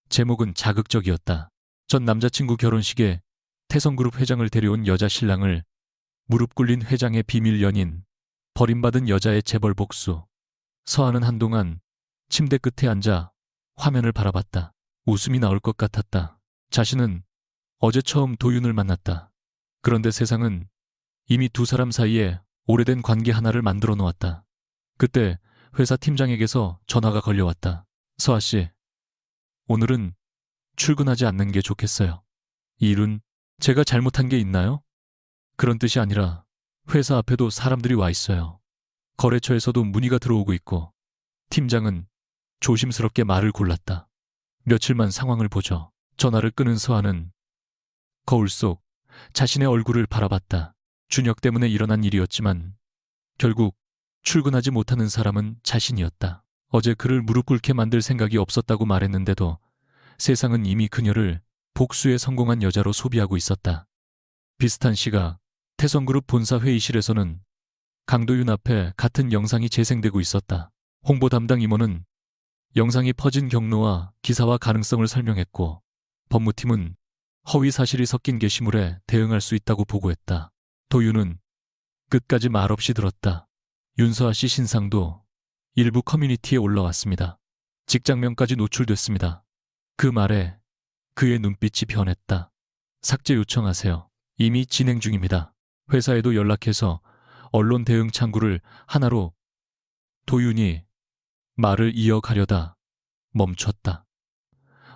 Speaker 1: 제목은 자극적이었다. 전 남자친구 결혼식에 태성그룹 회장을 데려온 여자 신랑을 무릎 꿇린 회장의 비밀 연인, 버림받은 여자의 재벌 복수. 서하는 한동안 침대 끝에 앉아 화면을 바라봤다. 웃음이 나올 것 같았다. 자신은 어제 처음 도윤을 만났다. 그런데 세상은 이미 두 사람 사이에 오래된 관계 하나를 만들어 놓았다. 그때 회사 팀장에게서 전화가 걸려왔다. 서하 씨, 오늘은 출근하지 않는 게 좋겠어요. 이 일은 제가 잘못한 게 있나요? 그런 뜻이 아니라 회사 앞에도 사람들이 와 있어요. 거래처에서도 문의가 들어오고 있고. 팀장은 조심스럽게 말을 골랐다. 며칠만 상황을 보죠. 전화를 끊은 서하는 거울 속 자신의 얼굴을 바라봤다. 준혁 때문에 일어난 일이었지만 결국 출근하지 못하는 사람은 자신이었다. 어제 그를 무릎 꿇게 만들 생각이 없었다고 말했는데도 세상은 이미 그녀를 복수에 성공한 여자로 소비하고 있었다. 비슷한 시각 태성그룹 본사 회의실에서는 강도윤 앞에 같은 영상이 재생되고 있었다. 홍보 담당 임원은 영상이 퍼진 경로와 기사화 가능성을 설명했고, 법무팀은 허위 사실이 섞인 게시물에 대응할 수 있다고 보고했다. 도윤은 끝까지 말없이 들었다. 윤서아 씨 신상도 일부 커뮤니티에 올라왔습니다. 직장명까지 노출됐습니다. 그 말에 그의 눈빛이 변했다. 삭제 요청하세요. 이미 진행 중입니다. 회사에도 연락해서 언론 대응 창구를 하나로. 도윤이 말을 이어가려다 멈췄다.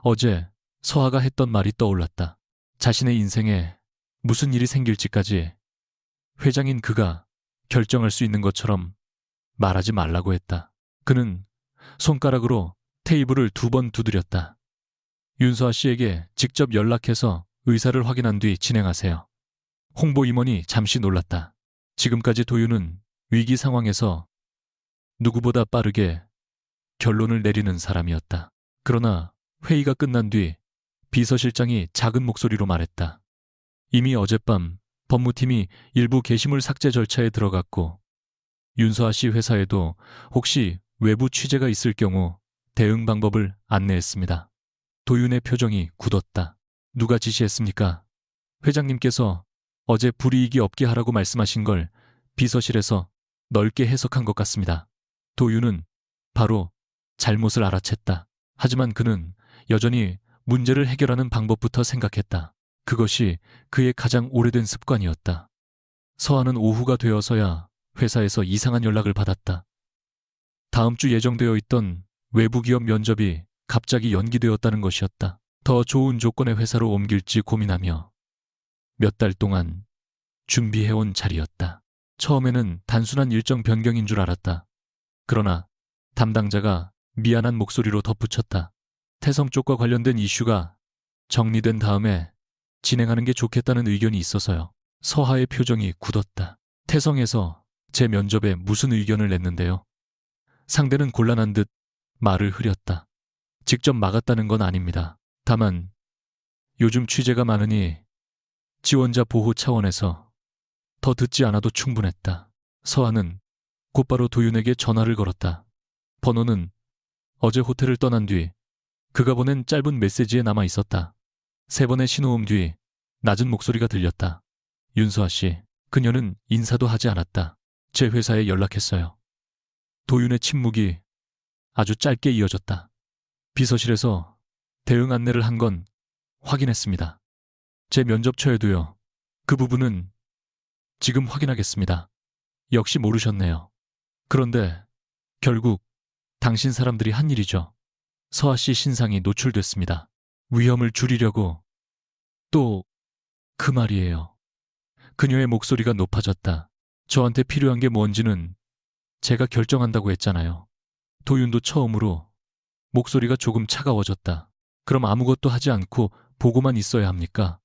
Speaker 1: 어제 서하가 했던 말이 떠올랐다. 자신의 인생에 무슨 일이 생길지까지 회장인 그가 결정할 수 있는 것처럼 말하지 말라고 했다. 그는 손가락으로 테이블을 2번 두드렸다. 윤서아 씨에게 직접 연락해서 의사를 확인한 뒤 진행하세요. 홍보 임원이 잠시 놀랐다. 지금까지 도윤은 위기 상황에서 누구보다 빠르게 결론을 내리는 사람이었다. 그러나 회의가 끝난 뒤 비서실장이 작은 목소리로 말했다. 이미 어젯밤 법무팀이 일부 게시물 삭제 절차에 들어갔고, 윤서아 씨 회사에도 혹시 외부 취재가 있을 경우 대응 방법을 안내했습니다. 도윤의 표정이 굳었다. 누가 지시했습니까? 회장님께서 어제 불이익이 없게 하라고 말씀하신 걸 비서실에서 넓게 해석한 것 같습니다. 도윤은 바로 잘못을 알아챘다. 하지만 그는 여전히 문제를 해결하는 방법부터 생각했다. 그것이 그의 가장 오래된 습관이었다. 서하는 오후가 되어서야 회사에서 이상한 연락을 받았다. 다음 주 예정되어 있던 외부 기업 면접이 갑자기 연기되었다는 것이었다. 더 좋은 조건의 회사로 옮길지 고민하며 몇 달 동안 준비해온 자리였다. 처음에는 단순한 일정 변경인 줄 알았다. 그러나 담당자가 미안한 목소리로 덧붙였다. 태성 쪽과 관련된 이슈가 정리된 다음에 진행하는 게 좋겠다는 의견이 있어서요. 서하의 표정이 굳었다. 태성에서 제 면접에 무슨 의견을 냈는데요. 상대는 곤란한 듯 말을 흐렸다. 직접 막았다는 건 아닙니다. 다만 요즘 취재가 많으니 지원자 보호 차원에서 더 듣지 않아도 충분했다. 서하는 곧바로 도윤에게 전화를 걸었다. 번호는 어제 호텔을 떠난 뒤 그가 보낸 짧은 메시지에 남아 있었다. 3번의 신호음 뒤 낮은 목소리가 들렸다. 윤서아 씨, 그녀는 인사도 하지 않았다. 제 회사에 연락했어요. 도윤의 침묵이 아주 짧게 이어졌다. 비서실에서 대응 안내를 한 건 확인했습니다. 제 면접처에도요. 그 부분은 지금 확인하겠습니다. 역시 모르셨네요. 그런데 결국 당신 사람들이 한 일이죠. 서아 씨 신상이 노출됐습니다. 위험을 줄이려고 또 그 말이에요. 그녀의 목소리가 높아졌다. 저한테 필요한 게 뭔지는 제가 결정한다고 했잖아요. 도윤도 처음으로 목소리가 조금 차가워졌다. 그럼 아무것도 하지 않고 보고만 있어야 합니까?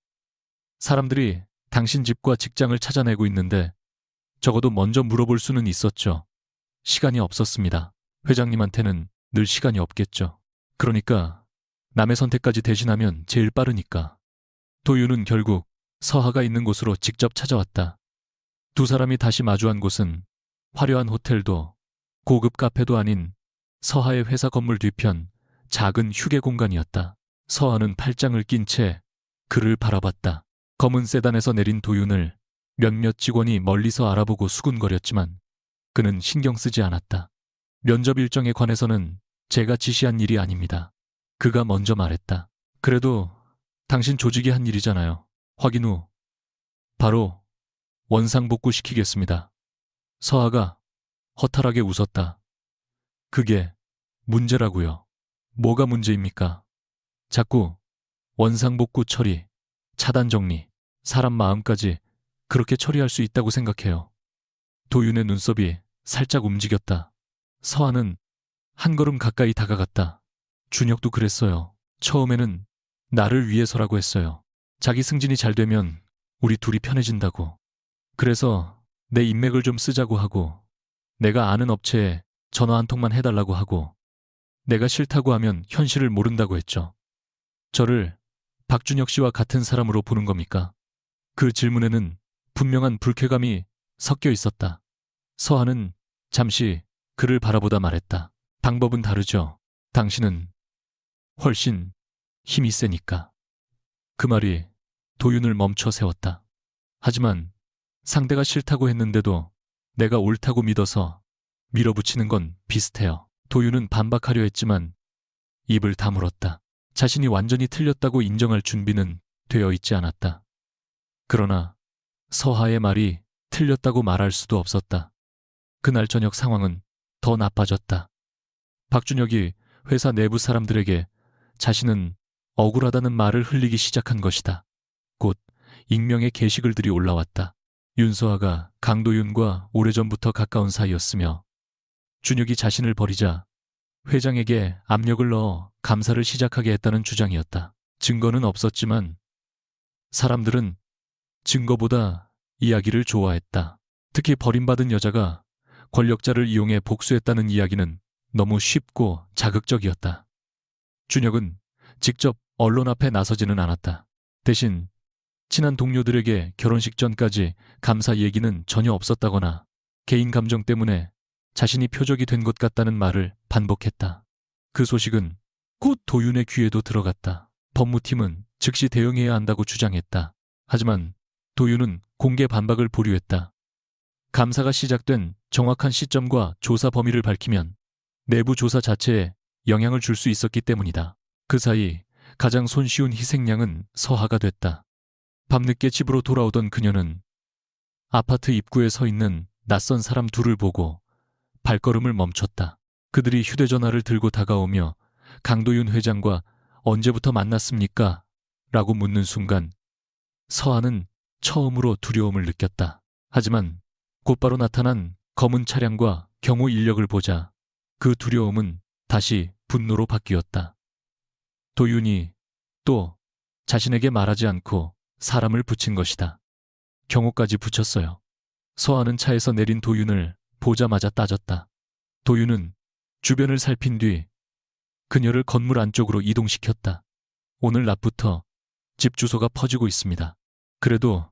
Speaker 1: 사람들이 당신 집과 직장을 찾아내고 있는데 적어도 먼저 물어볼 수는 있었죠. 시간이 없었습니다. 회장님한테는 늘 시간이 없겠죠. 그러니까 남의 선택까지 대신하면 제일 빠르니까. 도윤은 결국 서하가 있는 곳으로 직접 찾아왔다. 두 사람이 다시 마주한 곳은 화려한 호텔도 고급 카페도 아닌 서하의 회사 건물 뒤편 작은 휴게 공간이었다. 서하는 팔짱을 낀 채 그를 바라봤다. 검은 세단에서 내린 도윤을 몇몇 직원이 멀리서 알아보고 수군거렸지만 그는 신경 쓰지 않았다. 면접 일정에 관해서는 제가 지시한 일이 아닙니다. 그가 먼저 말했다. 그래도 당신 조직이 한 일이잖아요. 확인 후 바로 원상복구시키겠습니다. 서하가 허탈하게 웃었다. 그게 문제라고요. 뭐가 문제입니까? 자꾸 원상복구 처리, 차단 정리, 사람 마음까지 그렇게 처리할 수 있다고 생각해요. 도윤의 눈썹이 살짝 움직였다. 서하는 한 걸음 가까이 다가갔다. 준혁도 그랬어요. 처음에는 나를 위해서라고 했어요. 자기 승진이 잘 되면 우리 둘이 편해진다고. 그래서 내 인맥을 좀 쓰자고 하고 내가 아는 업체에 전화 한 통만 해달라고 하고 내가 싫다고 하면 현실을 모른다고 했죠. 저를 박준혁 씨와 같은 사람으로 보는 겁니까? 그 질문에는 분명한 불쾌감이 섞여 있었다. 서하는 잠시 그를 바라보다 말했다. 방법은 다르죠. 당신은 훨씬 힘이 세니까. 그 말이 도윤을 멈춰 세웠다. 하지만 상대가 싫다고 했는데도 내가 옳다고 믿어서 밀어붙이는 건 비슷해요. 도윤은 반박하려 했지만 입을 다물었다. 자신이 완전히 틀렸다고 인정할 준비는 되어 있지 않았다. 그러나 서하의 말이 틀렸다고 말할 수도 없었다. 그날 저녁 상황은 더 나빠졌다. 박준혁이 회사 내부 사람들에게 자신은 억울하다는 말을 흘리기 시작한 것이다. 곧 익명의 게시글들이 올라왔다. 윤서아가 강도윤과 오래전부터 가까운 사이였으며 준혁이 자신을 버리자 회장에게 압력을 넣어 감사를 시작하게 했다는 주장이었다. 증거는 없었지만 사람들은 증거보다 이야기를 좋아했다. 특히 버림받은 여자가 권력자를 이용해 복수했다는 이야기는 너무 쉽고 자극적이었다. 준혁은 직접 언론 앞에 나서지는 않았다. 대신 친한 동료들에게 결혼식 전까지 감사 얘기는 전혀 없었다거나 개인 감정 때문에 자신이 표적이 된 것 같다는 말을 반복했다. 그 소식은 곧 도윤의 귀에도 들어갔다. 법무팀은 즉시 대응해야 한다고 주장했다. 하지만 도윤은 공개 반박을 보류했다. 감사가 시작된 정확한 시점과 조사 범위를 밝히면 내부 조사 자체에 영향을 줄 수 있었기 때문이다. 그 사이 가장 손쉬운 희생양은 서하가 됐다. 밤늦게 집으로 돌아오던 그녀는 아파트 입구에 서 있는 낯선 사람 둘을 보고 발걸음을 멈췄다. 그들이 휴대전화를 들고 다가오며 강도윤 회장과 언제부터 만났습니까? 라고 묻는 순간 서하는 처음으로 두려움을 느꼈다. 하지만 곧바로 나타난 검은 차량과 경호 인력을 보자 그 두려움은 다시 분노로 바뀌었다. 도윤이 또 자신에게 말하지 않고 사람을 붙인 것이다. 경호까지 붙였어요. 서하는 차에서 내린 도윤을 보자마자 따졌다. 도윤은 주변을 살핀 뒤 그녀를 건물 안쪽으로 이동시켰다. 오늘 낮부터 집 주소가 퍼지고 있습니다. 그래도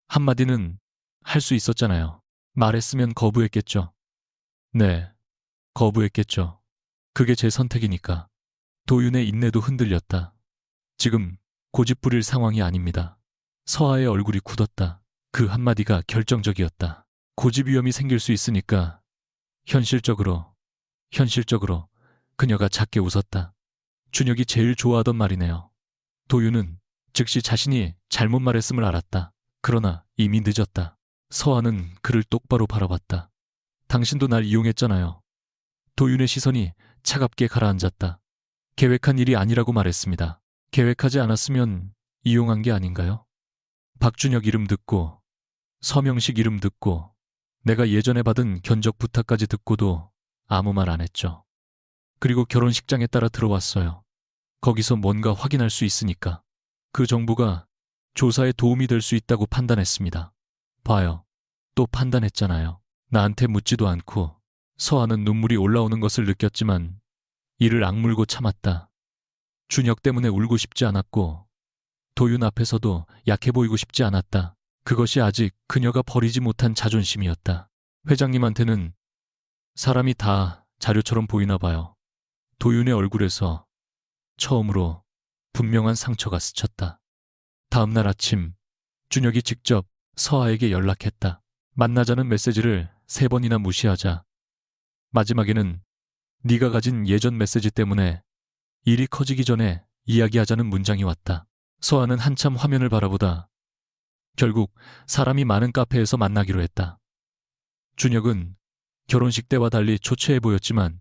Speaker 1: 한마디는 할 수 있었잖아요. 말했으면 거부했겠죠. 네, 거부했겠죠. 그게 제 선택이니까. 도윤의 인내도 흔들렸다. 지금 고집 부릴 상황이 아닙니다. 서하의 얼굴이 굳었다. 그 한마디가 결정적이었다. 고집 위험이 생길 수 있으니까 현실적으로 그녀가 작게 웃었다. 준혁이 제일 좋아하던 말이네요. 도윤은 즉시 자신이 잘못 말했음을 알았다. 그러나 이미 늦었다. 서하는 그를 똑바로 바라봤다. 당신도 날 이용했잖아요. 도윤의 시선이 차갑게 가라앉았다. 계획한 일이 아니라고 말했습니다. 계획하지 않았으면 이용한 게 아닌가요? 박준혁 이름 듣고, 서명식 이름 듣고, 내가 예전에 받은 견적 부탁까지 듣고도 아무 말 안 했죠. 그리고 결혼식장에 따라 들어왔어요. 거기서 뭔가 확인할 수 있으니까. 그 정보가 조사에 도움이 될 수 있다고 판단했습니다. 봐요. 또 판단했잖아요. 나한테 묻지도 않고 서하는 눈물이 올라오는 것을 느꼈지만 이를 악물고 참았다. 준혁 때문에 울고 싶지 않았고 도윤 앞에서도 약해 보이고 싶지 않았다. 그것이 아직 그녀가 버리지 못한 자존심이었다. 회장님한테는 사람이 다 자료처럼 보이나 봐요. 도윤의 얼굴에서 처음으로 분명한 상처가 스쳤다. 다음 날 아침 준혁이 직접 서하에게 연락했다. 만나자는 메시지를 3번이나 무시하자 마지막에는 네가 가진 예전 메시지 때문에 일이 커지기 전에 이야기하자는 문장이 왔다. 서하는 한참 화면을 바라보다 결국 사람이 많은 카페에서 만나기로 했다. 준혁은 결혼식 때와 달리 초췌해 보였지만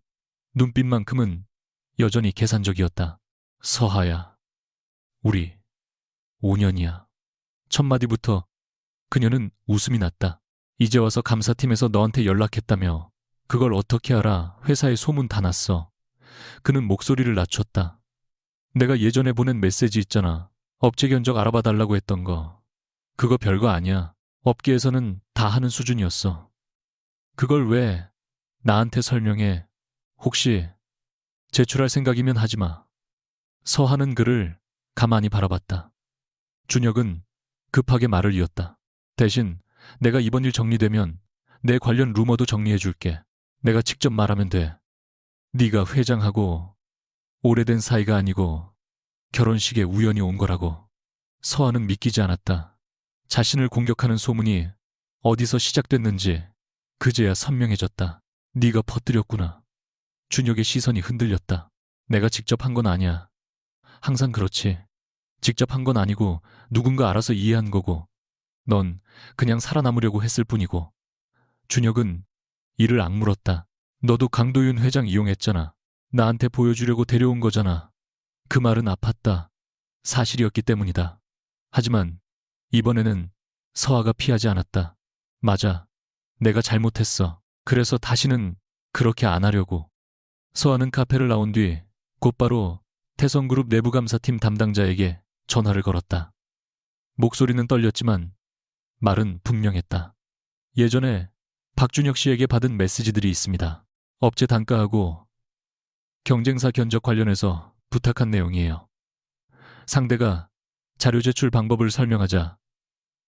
Speaker 1: 눈빛만큼은 여전히 계산적이었다. 서하야, 우리 5년이야. 첫 마디부터 그녀는 웃음이 났다. 이제 와서 감사팀에서 너한테 연락했다며 그걸 어떻게 알아? 회사에 소문 다 났어. 그는 목소리를 낮췄다. 내가 예전에 보낸 메시지 있잖아. 업체 견적 알아봐 달라고 했던 거. 그거 별거 아니야. 업계에서는 다 하는 수준이었어. 그걸 왜 나한테 설명해? 혹시 제출할 생각이면 하지 마. 서하는 그를 가만히 바라봤다. 준혁은 급하게 말을 이었다. 대신 내가 이번 일 정리되면 내 관련 루머도 정리해 줄게. 내가 직접 말하면 돼. 네가 회장하고 오래된 사이가 아니고 결혼식에 우연히 온 거라고. 서하는 믿기지 않았다. 자신을 공격하는 소문이 어디서 시작됐는지 그제야 선명해졌다. 네가 퍼뜨렸구나. 준혁의 시선이 흔들렸다. 내가 직접 한 건 아니야. 항상 그렇지. 직접 한 건 아니고 누군가 알아서 이해한 거고 넌 그냥 살아남으려고 했을 뿐이고. 준혁은 이를 악물었다. 너도 강도윤 회장 이용했잖아. 나한테 보여주려고 데려온 거잖아. 그 말은 아팠다. 사실이었기 때문이다. 하지만 이번에는 서하가 피하지 않았다. 맞아. 내가 잘못했어. 그래서 다시는 그렇게 안 하려고. 서하는 카페를 나온 뒤 곧바로 태성그룹 내부감사팀 담당자에게 전화를 걸었다. 목소리는 떨렸지만 말은 분명했다. 예전에 박준혁 씨에게 받은 메시지들이 있습니다. 업체 단가하고 경쟁사 견적 관련해서 부탁한 내용이에요. 상대가 자료 제출 방법을 설명하자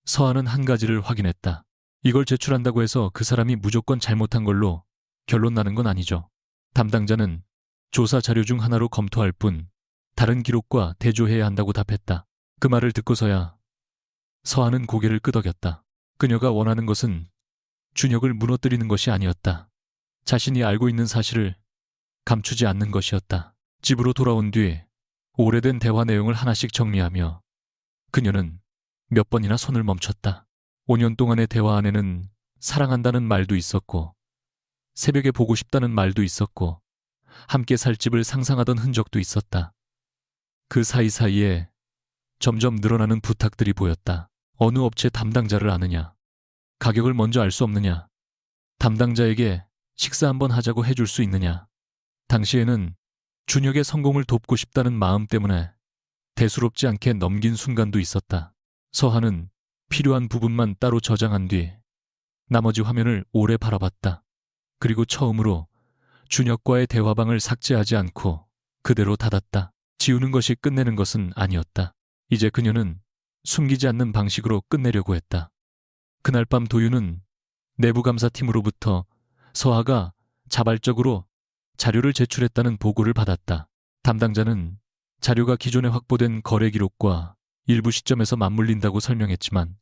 Speaker 1: 서하는 한 가지를 확인했다. 이걸 제출한다고 해서 그 사람이 무조건 잘못한 걸로 결론 나는 건 아니죠. 담당자는 조사 자료 중 하나로 검토할 뿐 다른 기록과 대조해야 한다고 답했다. 그 말을 듣고서야 서하는 고개를 끄덕였다. 그녀가 원하는 것은 준혁을 무너뜨리는 것이 아니었다. 자신이 알고 있는 사실을 감추지 않는 것이었다. 집으로 돌아온 뒤 오래된 대화 내용을 하나씩 정리하며 그녀는 몇 번이나 손을 멈췄다. 5년 동안의 대화 안에는 사랑한다는 말도 있었고 새벽에 보고 싶다는 말도 있었고 함께 살 집을 상상하던 흔적도 있었다. 그 사이사이에 점점 늘어나는 부탁들이 보였다. 어느 업체 담당자를 아느냐? 가격을 먼저 알 수 없느냐? 담당자에게 식사 한번 하자고 해줄 수 있느냐? 당시에는 준혁의 성공을 돕고 싶다는 마음 때문에 대수롭지 않게 넘긴 순간도 있었다. 서하는 필요한 부분만 따로 저장한 뒤 나머지 화면을 오래 바라봤다. 그리고 처음으로 준혁과의 대화방을 삭제하지 않고 그대로 닫았다. 지우는 것이 끝내는 것은 아니었다. 이제 그녀는 숨기지 않는 방식으로 끝내려고 했다. 그날 밤 도윤은 내부감사팀으로부터 서하가 자발적으로 자료를 제출했다는 보고를 받았다. 담당자는 자료가 기존에 확보된 거래 기록과 일부 시점에서 맞물린다고 설명했지만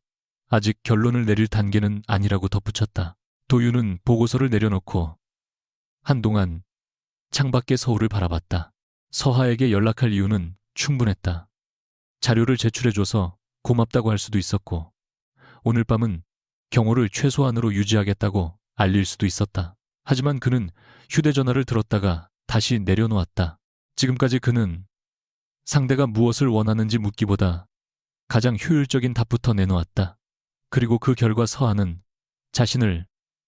Speaker 1: 아직 결론을 내릴 단계는 아니라고 덧붙였다. 도윤은 보고서를 내려놓고 한동안 창밖의 서울을 바라봤다. 서하에게 연락할 이유는 충분했다. 자료를 제출해줘서 고맙다고 할 수도 있었고 오늘 밤은 경호를 최소한으로 유지하겠다고 알릴 수도 있었다. 하지만 그는 휴대전화를 들었다가 다시 내려놓았다. 지금까지 그는 상대가 무엇을 원하는지 묻기보다 가장 효율적인 답부터 내놓았다. 그리고 그 결과 서하는 자신을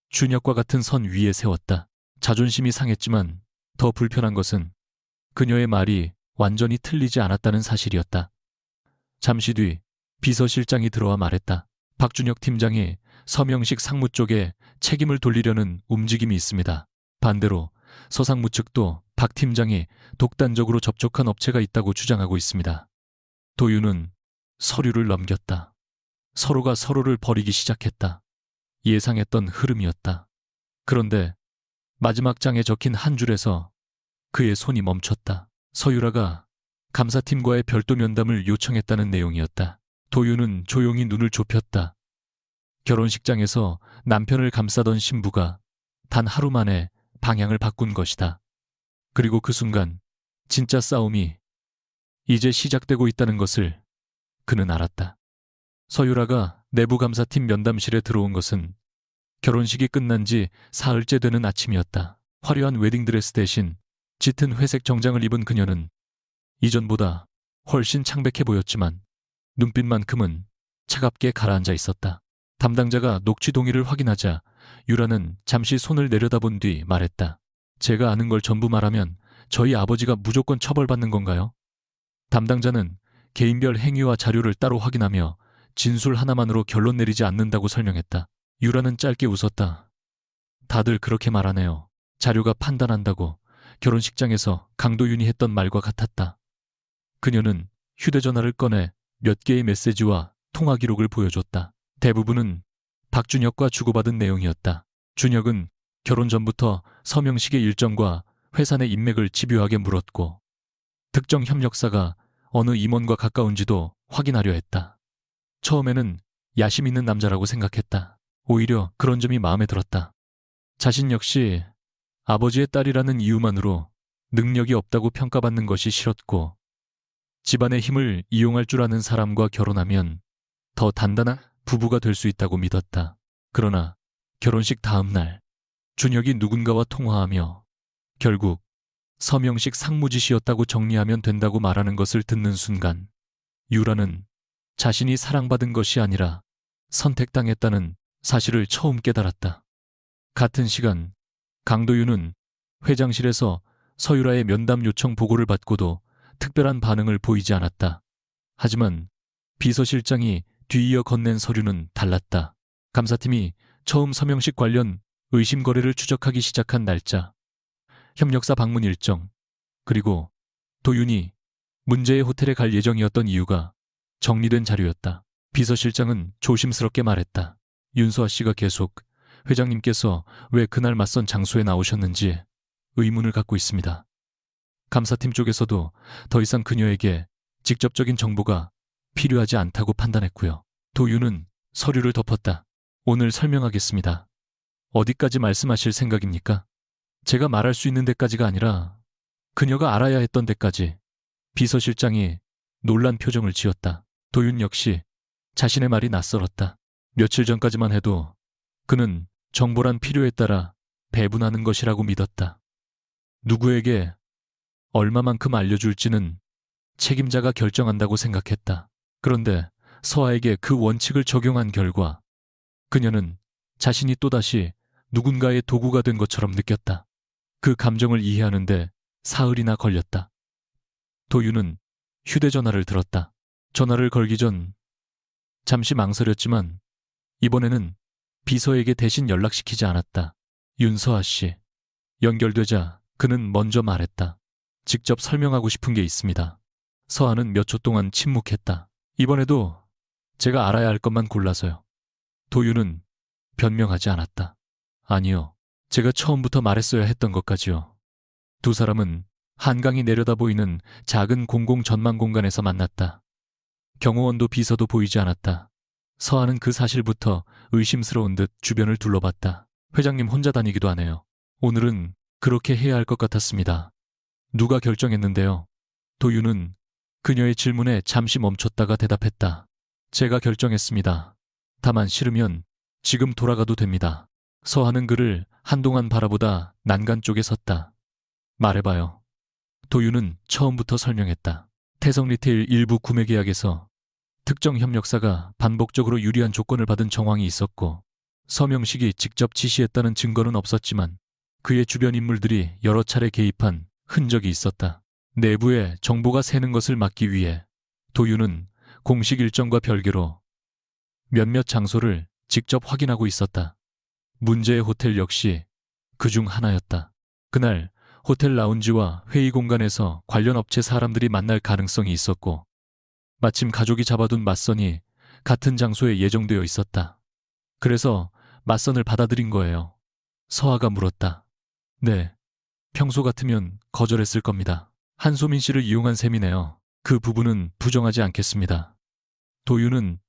Speaker 1: 준혁과 같은 선 위에 세웠다. 자존심이 상했지만 더 불편한 것은 그녀의 말이 완전히 틀리지 않았다는 사실이었다. 잠시 뒤 비서실장이 들어와 말했다. 박준혁 팀장이 서명식 상무 쪽에 책임을 돌리려는 움직임이 있습니다. 반대로 서상무 측도 박 팀장이 독단적으로 접촉한 업체가 있다고 주장하고 있습니다. 도윤은 서류를 넘겼다. 서로가 서로를 버리기 시작했다. 예상했던 흐름이었다. 그런데 마지막 장에 적힌 한 줄에서 그의 손이 멈췄다. 서유라가 감사팀과의 별도 면담을 요청했다는 내용이었다. 도윤은 조용히 눈을 좁혔다. 결혼식장에서 남편을 감싸던 신부가 단 하루 만에 방향을 바꾼 것이다. 그리고 그 순간 진짜 싸움이 이제 시작되고 있다는 것을 그는 알았다. 서유라가 내부감사팀 면담실에 들어온 것은 결혼식이 끝난 지 사흘째 되는 아침이었다. 화려한 웨딩드레스 대신 짙은 회색 정장을 입은 그녀는 이전보다 훨씬 창백해 보였지만 눈빛만큼은 차갑게 가라앉아 있었다. 담당자가 녹취 동의를 확인하자 유라는 잠시 손을 내려다본 뒤 말했다. 제가 아는 걸 전부 말하면 저희 아버지가 무조건 처벌받는 건가요? 담당자는 개인별 행위와 자료를 따로 확인하며 진술 하나만으로 결론 내리지 않는다고 설명했다. 유라는 짧게 웃었다. 다들 그렇게 말하네요. 자료가 판단한다고 결혼식장에서 강도윤이 했던 말과 같았다. 그녀는 휴대전화를 꺼내 몇 개의 메시지와 통화 기록을 보여줬다. 대부분은 박준혁과 주고받은 내용이었다. 준혁은 결혼 전부터 서명식의 일정과 회사 내 인맥을 집요하게 물었고 특정 협력사가 어느 임원과 가까운지도 확인하려 했다. 처음에는 야심 있는 남자라고 생각했다. 오히려 그런 점이 마음에 들었다. 자신 역시 아버지의 딸이라는 이유만으로 능력이 없다고 평가받는 것이 싫었고 집안의 힘을 이용할 줄 아는 사람과 결혼하면 더 단단한 부부가 될 수 있다고 믿었다. 그러나 결혼식 다음 날 준혁이 누군가와 통화하며 결국 서명식 상무짓이었다고 정리하면 된다고 말하는 것을 듣는 순간 유라는 자신이 사랑받은 것이 아니라 선택당했다는 사실을 처음 깨달았다. 같은 시간 강도윤은 회장실에서 서유라의 면담 요청 보고를 받고도 특별한 반응을 보이지 않았다. 하지만 비서실장이 뒤이어 건넨 서류는 달랐다. 감사팀이 처음 서명식 관련 의심 거래를 추적하기 시작한 날짜, 협력사 방문 일정, 그리고 도윤이 문제의 호텔에 갈 예정이었던 이유가 정리된 자료였다. 비서실장은 조심스럽게 말했다. 윤수아 씨가 계속 회장님께서 왜 그날 맞선 장소에 나오셨는지 의문을 갖고 있습니다. 감사팀 쪽에서도 더 이상 그녀에게 직접적인 정보가 필요하지 않다고 판단했고요. 도윤은 서류를 덮었다. 오늘 설명하겠습니다. 어디까지 말씀하실 생각입니까? 제가 말할 수 있는 데까지가 아니라 그녀가 알아야 했던 데까지. 비서실장이 놀란 표정을 지었다. 도윤 역시 자신의 말이 낯설었다. 며칠 전까지만 해도 그는 정보란 필요에 따라 배분하는 것이라고 믿었다. 누구에게 얼마만큼 알려줄지는 책임자가 결정한다고 생각했다. 그런데 서아에게 그 원칙을 적용한 결과 그녀는 자신이 또다시 누군가의 도구가 된 것처럼 느꼈다. 그 감정을 이해하는데 사흘이나 걸렸다. 도윤은 휴대전화를 들었다. 전화를 걸기 전 잠시 망설였지만 이번에는 비서에게 대신 연락시키지 않았다. 윤서아 씨. 연결되자 그는 먼저 말했다. 직접 설명하고 싶은 게 있습니다. 서아는 몇 초 동안 침묵했다. 이번에도 제가 알아야 할 것만 골라서요. 도윤은 변명하지 않았다. 아니요. 제가 처음부터 말했어야 했던 것까지요. 두 사람은 한강이 내려다 보이는 작은 공공 전망 공간에서 만났다. 경호원도 비서도 보이지 않았다. 서아는 그 사실부터 의심스러운 듯 주변을 둘러봤다. 회장님 혼자 다니기도 하네요. 오늘은 그렇게 해야 할 것 같았습니다. 누가 결정했는데요? 도윤은 그녀의 질문에 잠시 멈췄다가 대답했다. 제가 결정했습니다. 다만 싫으면 지금 돌아가도 됩니다. 서하는 그를 한동안 바라보다 난간 쪽에 섰다. 말해봐요. 도윤은 처음부터 설명했다. 태성 리테일 일부 구매 계약에서 특정 협력사가 반복적으로 유리한 조건을 받은 정황이 있었고 서명식이 직접 지시했다는 증거는 없었지만 그의 주변 인물들이 여러 차례 개입한 흔적이 있었다. 내부에 정보가 새는 것을 막기 위해 도윤은 공식 일정과 별개로 몇몇 장소를 직접 확인하고 있었다. 문제의 호텔 역시 그중 하나였다. 그날 호텔 라운지와 회의 공간에서 관련 업체 사람들이 만날 가능성이 있었고 마침 가족이 잡아둔 맞선이 같은 장소에 예정되어 있었다. 그래서 맞선을 받아들인 거예요. 서아가 물었다. 네, 평소 같으면 거절했을 겁니다. 한소민 씨를 이용한 셈이네요. 그 부분은 부정하지 않겠습니다. 도윤은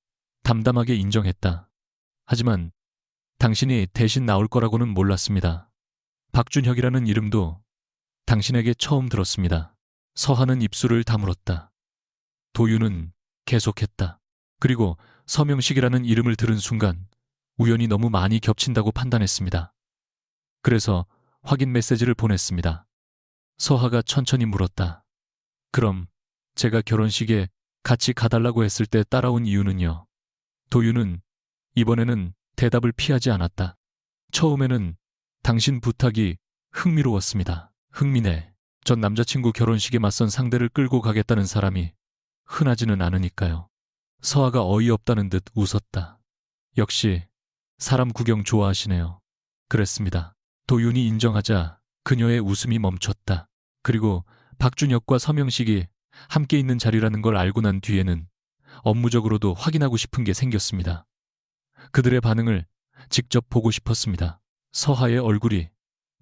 Speaker 1: 담담하게 인정했다. 하지만 당신이 대신 나올 거라고는 몰랐습니다. 박준혁이라는 이름도 당신에게 처음 들었습니다. 서하는 입술을 다물었다. 도윤은 계속했다. 그리고 서명식이라는 이름을 들은 순간 우연히 너무 많이 겹친다고 판단했습니다. 그래서 확인 메시지를 보냈습니다. 서하가 천천히 물었다. 그럼 제가 결혼식에 같이 가달라고 했을 때 따라온 이유는요? 도윤은 이번에는 대답을 피하지 않았다. 처음에는 당신 부탁이 흥미로웠습니다. 흥미네. 전 남자친구 결혼식에 맞선 상대를 끌고 가겠다는 사람이 흔하지는 않으니까요. 서아가 어이없다는 듯 웃었다. 역시 사람 구경 좋아하시네요. 그랬습니다. 도윤이 인정하자 그녀의 웃음이 멈췄다. 그리고 박준혁과 서명식이 함께 있는 자리라는 걸 알고 난 뒤에는 업무적으로도 확인하고 싶은 게 생겼습니다. 그들의 반응을 직접 보고 싶었습니다. 서하의 얼굴이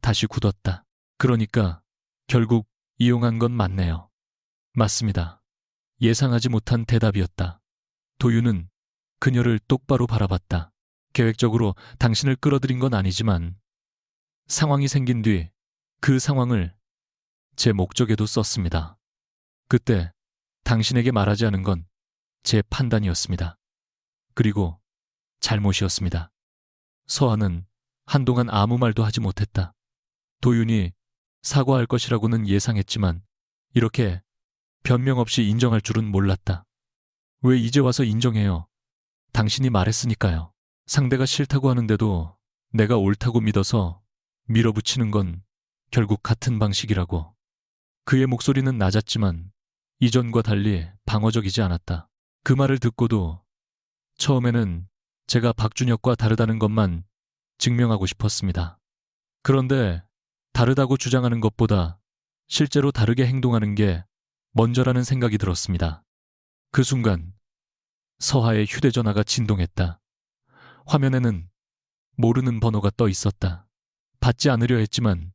Speaker 1: 다시 굳었다. 그러니까 결국 이용한 건 맞네요. 맞습니다. 예상하지 못한 대답이었다. 도윤은 그녀를 똑바로 바라봤다. 계획적으로 당신을 끌어들인 건 아니지만 상황이 생긴 뒤 그 상황을 제 목적에도 썼습니다. 그때 당신에게 말하지 않은 건 제 판단이었습니다. 그리고 잘못이었습니다. 서아는 한동안 아무 말도 하지 못했다. 도윤이 사과할 것이라고는 예상했지만 이렇게 변명 없이 인정할 줄은 몰랐다. 왜 이제 와서 인정해요? 당신이 말했으니까요. 상대가 싫다고 하는데도 내가 옳다고 믿어서 밀어붙이는 건 결국 같은 방식이라고. 그의 목소리는 낮았지만 이전과 달리 방어적이지 않았다. 그 말을 듣고도 처음에는 제가 박준혁과 다르다는 것만 증명하고 싶었습니다. 그런데 다르다고 주장하는 것보다 실제로 다르게 행동하는 게 먼저라는 생각이 들었습니다. 그 순간 서하의 휴대전화가 진동했다. 화면에는 모르는 번호가 떠 있었다. 받지 않으려 했지만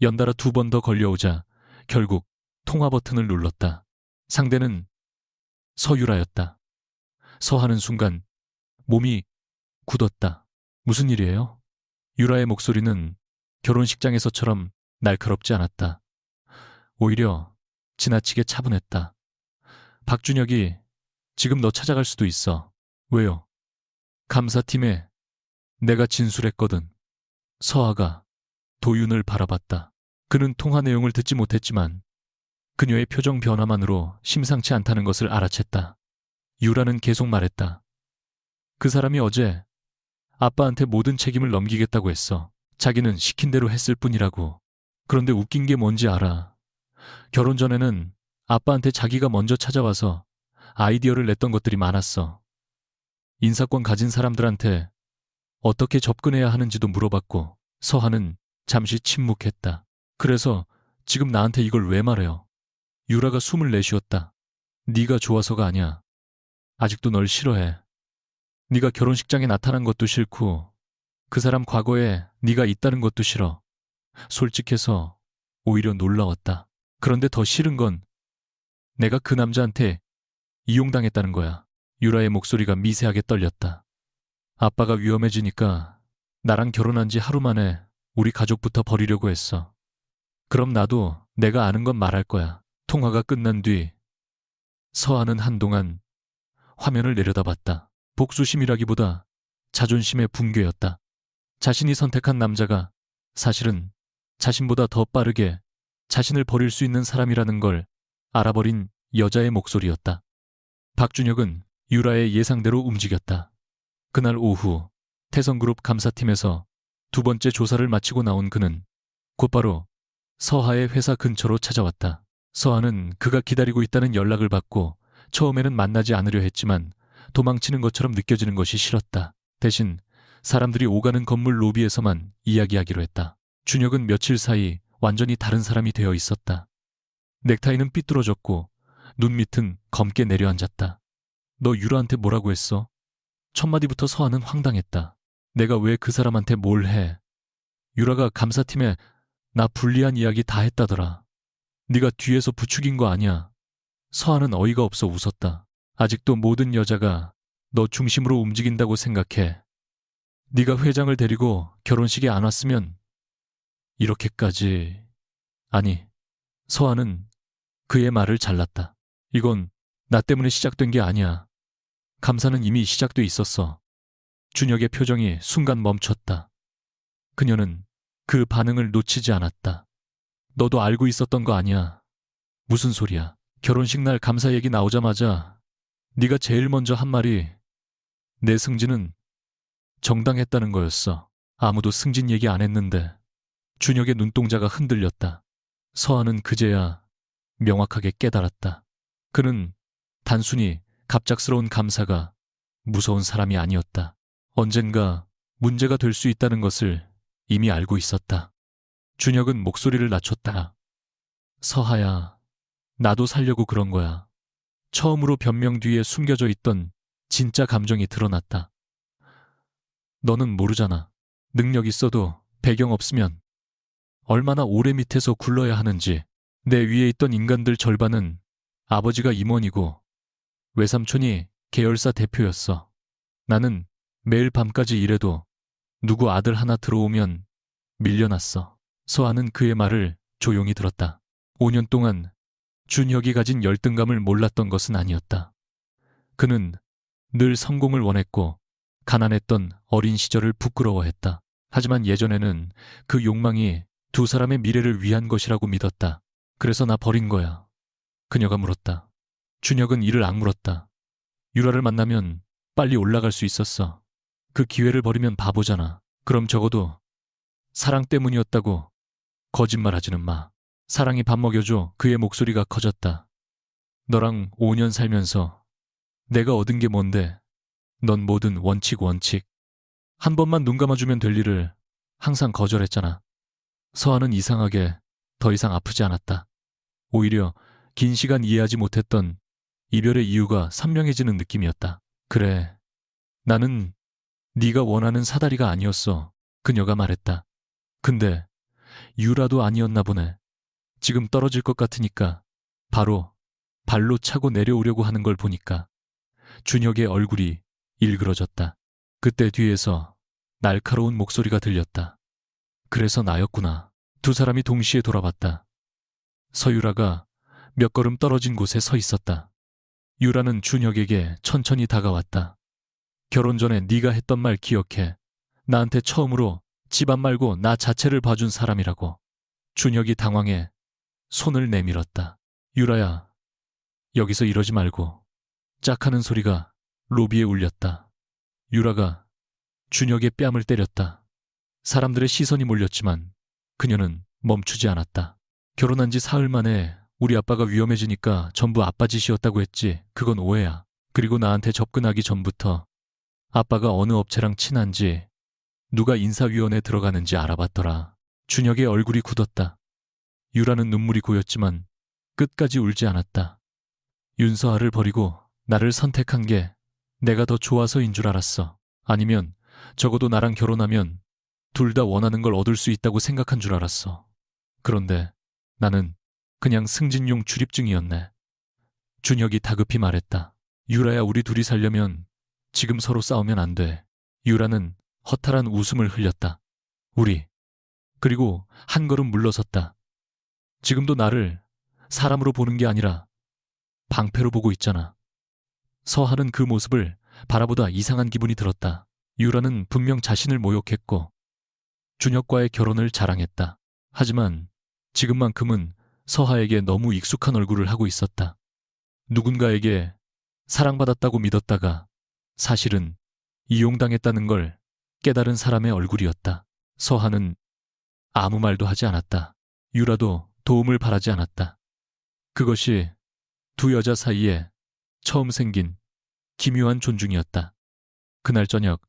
Speaker 1: 연달아 2번 더 걸려오자 결국 통화 버튼을 눌렀다. 상대는 서유라였다. 서하는 순간 몸이 굳었다. 무슨 일이에요? 유라의 목소리는 결혼식장에서처럼 날카롭지 않았다. 오히려 지나치게 차분했다. 박준혁이 지금 너 찾아갈 수도 있어. 왜요? 감사팀에 내가 진술했거든. 서하가 도윤을 바라봤다. 그는 통화 내용을 듣지 못했지만 그녀의 표정 변화만으로 심상치 않다는 것을 알아챘다. 유라는 계속 말했다. 그 사람이 어제 아빠한테 모든 책임을 넘기겠다고 했어. 자기는 시킨 대로 했을 뿐이라고. 그런데 웃긴 게 뭔지 알아. 결혼 전에는 아빠한테 자기가 먼저 찾아와서 아이디어를 냈던 것들이 많았어. 인사권 가진 사람들한테 어떻게 접근해야 하는지도 물어봤고 서하는 잠시 침묵했다. 그래서 지금 나한테 이걸 왜 말해요? 유라가 숨을 내쉬었다. 네가 좋아서가 아니야. 아직도 널 싫어해. 네가 결혼식장에 나타난 것도 싫고 그 사람 과거에 네가 있다는 것도 싫어. 솔직해서 오히려 놀라웠다. 그런데 더 싫은 건 내가 그 남자한테 이용당했다는 거야. 유라의 목소리가 미세하게 떨렸다. 아빠가 위험해지니까 나랑 결혼한 지 하루 만에 우리 가족부터 버리려고 했어. 그럼 나도 내가 아는 건 말할 거야. 통화가 끝난 뒤 서하는 한동안 화면을 내려다봤다. 복수심이라기보다 자존심의 붕괴였다. 자신이 선택한 남자가 사실은 자신보다 더 빠르게 자신을 버릴 수 있는 사람이라는 걸 알아버린 여자의 목소리였다. 박준혁은 유라의 예상대로 움직였다. 그날 오후 태성그룹 감사팀에서 두 번째 조사를 마치고 나온 그는 곧바로 서하의 회사 근처로 찾아왔다. 서하는 그가 기다리고 있다는 연락을 받고 처음에는 만나지 않으려 했지만 도망치는 것처럼 느껴지는 것이 싫었다. 대신 사람들이 오가는 건물 로비에서만 이야기하기로 했다. 준혁은 며칠 사이 완전히 다른 사람이 되어 있었다. 넥타이는 삐뚤어졌고 눈밑은 검게 내려앉았다. 너 유라한테 뭐라고 했어? 첫 마디부터 서하는 황당했다. 내가 왜 그 사람한테 뭘 해? 유라가 감사팀에 나 불리한 이야기 다 했다더라. 네가 뒤에서 부추긴 거 아니야. 서하는 어이가 없어 웃었다. 아직도 모든 여자가 너 중심으로 움직인다고 생각해. 네가 회장을 데리고 결혼식에 안 왔으면 이렇게까지... 아니, 서하는 그의 말을 잘랐다. 이건 나 때문에 시작된 게 아니야. 감사는 이미 시작돼 있었어. 준혁의 표정이 순간 멈췄다. 그녀는 그 반응을 놓치지 않았다. 너도 알고 있었던 거 아니야. 무슨 소리야. 결혼식 날 감사 얘기 나오자마자 네가 제일 먼저 한 말이 내 승진은 정당했다는 거였어. 아무도 승진 얘기 안 했는데. 준혁의 눈동자가 흔들렸다. 서하는 그제야 명확하게 깨달았다. 그는 단순히 갑작스러운 감사가 무서운 사람이 아니었다. 언젠가 문제가 될 수 있다는 것을 이미 알고 있었다. 준혁은 목소리를 낮췄다. 서하야, 나도 살려고 그런 거야. 처음으로 변명 뒤에 숨겨져 있던 진짜 감정이 드러났다. 너는 모르잖아. 능력 있어도 배경 없으면 얼마나 오래 밑에서 굴러야 하는지. 내 위에 있던 인간들 절반은 아버지가 임원이고 외삼촌이 계열사 대표였어. 나는 매일 밤까지 일해도 누구 아들 하나 들어오면 밀려났어. 서하는 그의 말을 조용히 들었다. 5년 동안 준혁이 가진 열등감을 몰랐던 것은 아니었다. 그는 늘 성공을 원했고 가난했던 어린 시절을 부끄러워했다. 하지만 예전에는 그 욕망이 두 사람의 미래를 위한 것이라고 믿었다. 그래서 나 버린 거야. 그녀가 물었다. 준혁은 이를 악물었다. 유라를 만나면 빨리 올라갈 수 있었어. 그 기회를 버리면 바보잖아. 그럼 적어도 사랑 때문이었다고 거짓말하지는 마. 사랑이 밥 먹여줘. 그의 목소리가 커졌다. 너랑 5년 살면서 내가 얻은 게 뭔데? 넌 뭐든 원칙. 한 번만 눈 감아주면 될 일을 항상 거절했잖아. 서하는 이상하게 더 이상 아프지 않았다. 오히려 긴 시간 이해하지 못했던 이별의 이유가 선명해지는 느낌이었다. 그래, 나는 네가 원하는 사다리가 아니었어. 그녀가 말했다. 근데 유라도 아니었나 보네. 지금 떨어질 것 같으니까 바로 발로 차고 내려오려고 하는 걸 보니까. 준혁의 얼굴이 일그러졌다. 그때 뒤에서 날카로운 목소리가 들렸다. 그래서 나였구나. 두 사람이 동시에 돌아봤다. 서유라가 몇 걸음 떨어진 곳에 서 있었다. 유라는 준혁에게 천천히 다가왔다. 결혼 전에 네가 했던 말 기억해. 나한테 처음으로 집안 말고 나 자체를 봐준 사람이라고. 준혁이 당황해 손을 내밀었다. 유라야, 여기서 이러지 말고. 짝하는 소리가 로비에 울렸다. 유라가 준혁의 뺨을 때렸다. 사람들의 시선이 몰렸지만 그녀는 멈추지 않았다. 결혼한 지 사흘 만에 우리 아빠가 위험해지니까 전부 아빠 짓이었다고 했지. 그건 오해야. 그리고 나한테 접근하기 전부터 아빠가 어느 업체랑 친한지, 누가 인사위원회 들어가는지 알아봤더라. 준혁의 얼굴이 굳었다. 유라는 눈물이 고였지만 끝까지 울지 않았다. 윤서아를 버리고 나를 선택한 게 내가 더 좋아서인 줄 알았어. 아니면 적어도 나랑 결혼하면 둘 다 원하는 걸 얻을 수 있다고 생각한 줄 알았어. 그런데 나는 그냥 승진용 출입증이었네. 준혁이 다급히 말했다. 유라야, 우리 둘이 살려면 지금 서로 싸우면 안 돼. 유라는 허탈한 웃음을 흘렸다. 우리. 그리고 한 걸음 물러섰다. 지금도 나를 사람으로 보는 게 아니라 방패로 보고 있잖아. 서하는 그 모습을 바라보다 이상한 기분이 들었다. 유라는 분명 자신을 모욕했고 준혁과의 결혼을 자랑했다. 하지만 지금만큼은 서하에게 너무 익숙한 얼굴을 하고 있었다. 누군가에게 사랑받았다고 믿었다가 사실은 이용당했다는 걸 깨달은 사람의 얼굴이었다. 서하는 아무 말도 하지 않았다. 유라도 도움을 바라지 않았다. 그것이 두 여자 사이에 처음 생긴 기묘한 존중이었다. 그날 저녁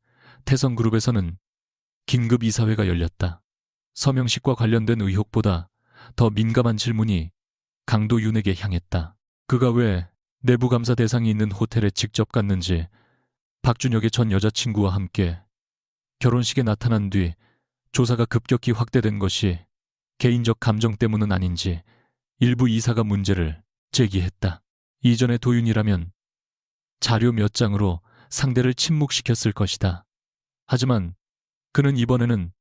Speaker 1: 태성그룹에서는 긴급 이사회가 열렸다. 서명식과 관련된 의혹보다 더 민감한 질문이 강도윤에게 향했다. 그가 왜 내부감사 대상이 있는 호텔에 직접 갔는지, 박준혁의 전 여자친구와 함께 결혼식에 나타난 뒤 조사가 급격히 확대된 것이 개인적 감정 때문은 아닌지 일부 이사가 문제를 제기했다. 이전의 도윤이라면 자료 몇 장으로 상대를 침묵시켰을 것이다. 하지만 그는 이번에는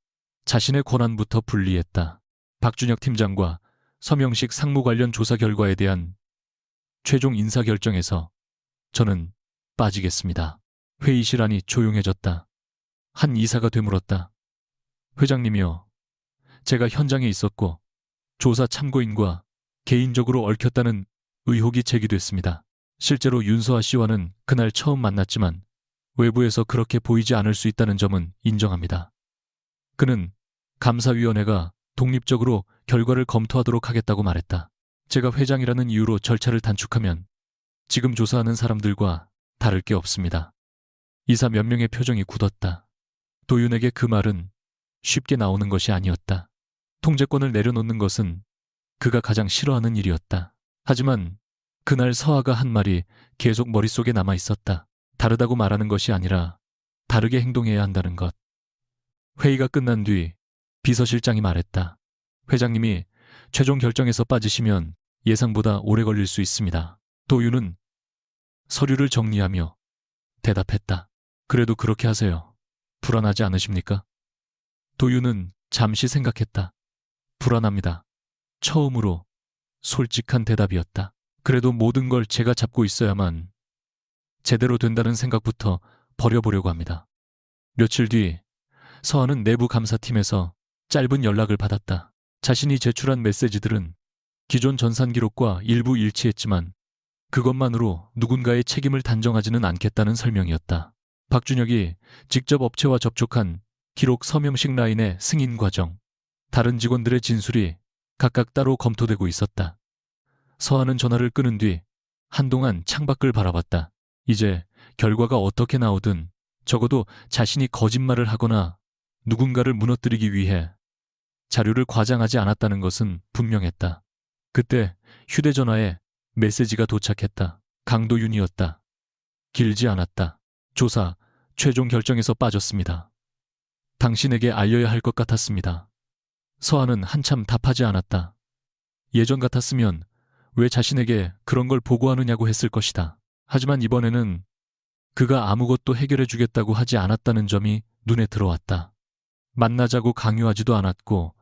Speaker 1: 자신의 권한부터 분리했다. 박준혁 팀장과 서명식 상무 관련 조사 결과에 대한 최종 인사 결정에서 저는 빠지겠습니다. 회의실 안이 조용해졌다. 한 이사가 되물었다. 회장님이요. 제가 현장에 있었고 조사 참고인과 개인적으로 얽혔다는 의혹이 제기됐습니다. 실제로 윤서아 씨와는 그날 처음 만났지만 외부에서 그렇게 보이지 않을 수 있다는 점은 인정합니다. 그는 감사위원회가 독립적으로 결과를 검토하도록 하겠다고 말했다. 제가 회장이라는 이유로 절차를 단축하면 지금 조사하는 사람들과 다를 게 없습니다. 이사 몇 명의 표정이 굳었다. 도윤에게 그 말은 쉽게 나오는 것이 아니었다. 통제권을 내려놓는 것은 그가 가장 싫어하는 일이었다. 하지만 그날 서아가 한 말이 계속 머릿속에 남아 있었다. 다르다고 말하는 것이 아니라 다르게 행동해야 한다는 것. 회의가 끝난 뒤 비서실장이 말했다. 회장님이 최종 결정에서 빠지시면 예상보다 오래 걸릴 수 있습니다. 도윤은 서류를 정리하며 대답했다. 그래도 그렇게 하세요. 불안하지 않으십니까? 도윤은 잠시 생각했다. 불안합니다. 처음으로 솔직한 대답이었다. 그래도 모든 걸 제가 잡고 있어야만 제대로 된다는 생각부터 버려보려고 합니다. 며칠 뒤 서하는 내부 감사팀에서 짧은 연락을 받았다. 자신이 제출한 메시지들은 기존 전산 기록과 일부 일치했지만 그것만으로 누군가의 책임을 단정하지는 않겠다는 설명이었다. 박준혁이 직접 업체와 접촉한 기록 서명식 라인의 승인 과정, 다른 직원들의 진술이 각각 따로 검토되고 있었다. 서하는 전화를 끊은 뒤 한동안 창밖을 바라봤다. 이제 결과가 어떻게 나오든 적어도 자신이 거짓말을 하거나 누군가를 무너뜨리기 위해 자료를 과장하지 않았다는 것은 분명했다. 그때 휴대전화에 메시지가 도착했다. 강도윤이었다. 길지 않았다. 조사 최종 결정에서 빠졌습니다. 당신에게 알려야 할 것 같았습니다. 서하는 한참 답하지 않았다. 예전 같았으면 왜 자신에게 그런 걸 보고하느냐고 했을 것이다. 하지만 이번에는 그가 아무것도 해결해 주겠다고 하지 않았다는 점이 눈에 들어왔다. 만나자고 강요하지도 않았고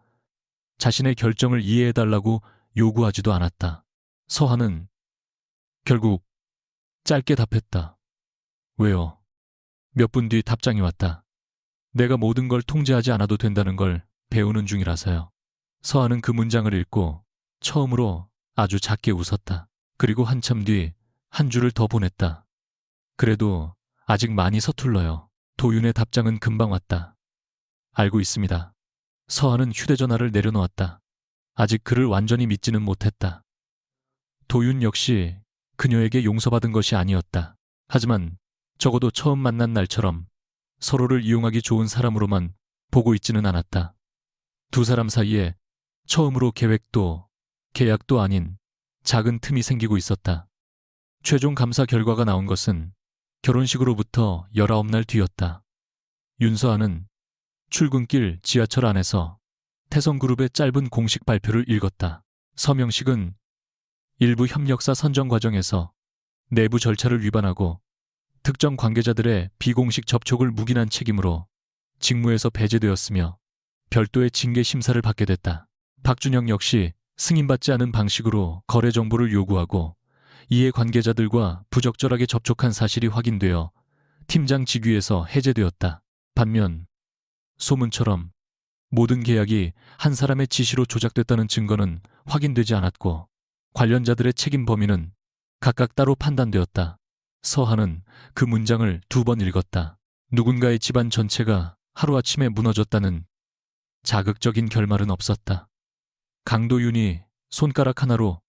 Speaker 1: 자신의 결정을 이해해달라고 요구하지도 않았다. 서하는 결국 짧게 답했다. 왜요? 몇 분 뒤 답장이 왔다. 내가 모든 걸 통제하지 않아도 된다는 걸 배우는 중이라서요. 서하는 그 문장을 읽고 처음으로 아주 작게 웃었다. 그리고 한참 뒤 한 줄을 더 보냈다. 그래도 아직 많이 서툴러요. 도윤의 답장은 금방 왔다. 알고 있습니다. 서하는 휴대전화를 내려놓았다. 아직 그를 완전히 믿지는 못했다. 도윤 역시 그녀에게 용서받은 것이 아니었다. 하지만 적어도 처음 만난 날처럼 서로를 이용하기 좋은 사람으로만 보고 있지는 않았다. 두 사람 사이에 처음으로 계획도 계약도 아닌 작은 틈이 생기고 있었다. 최종 감사 결과가 나온 것은 결혼식으로부터 19날 뒤였다. 윤서아는 출근길 지하철 안에서 태성그룹의 짧은 공식 발표를 읽었다. 서명식은 일부 협력사 선정 과정에서 내부 절차를 위반하고 특정 관계자들의 비공식 접촉을 묵인한 책임으로 직무에서 배제되었으며 별도의 징계 심사를 받게 됐다. 박준영 역시 승인받지 않은 방식으로 거래 정보를 요구하고 이해 관계자들과 부적절하게 접촉한 사실이 확인되어 팀장 직위에서 해제되었다. 반면 소문처럼 모든 계약이 한 사람의 지시로 조작됐다는 증거는 확인되지 않았고 관련자들의 책임 범위는 각각 따로 판단되었다. 서한은 그 문장을 2번 읽었다. 누군가의 집안 전체가 하루아침에 무너졌다는 자극적인 결말은 없었다. 강도윤이 손가락 하나로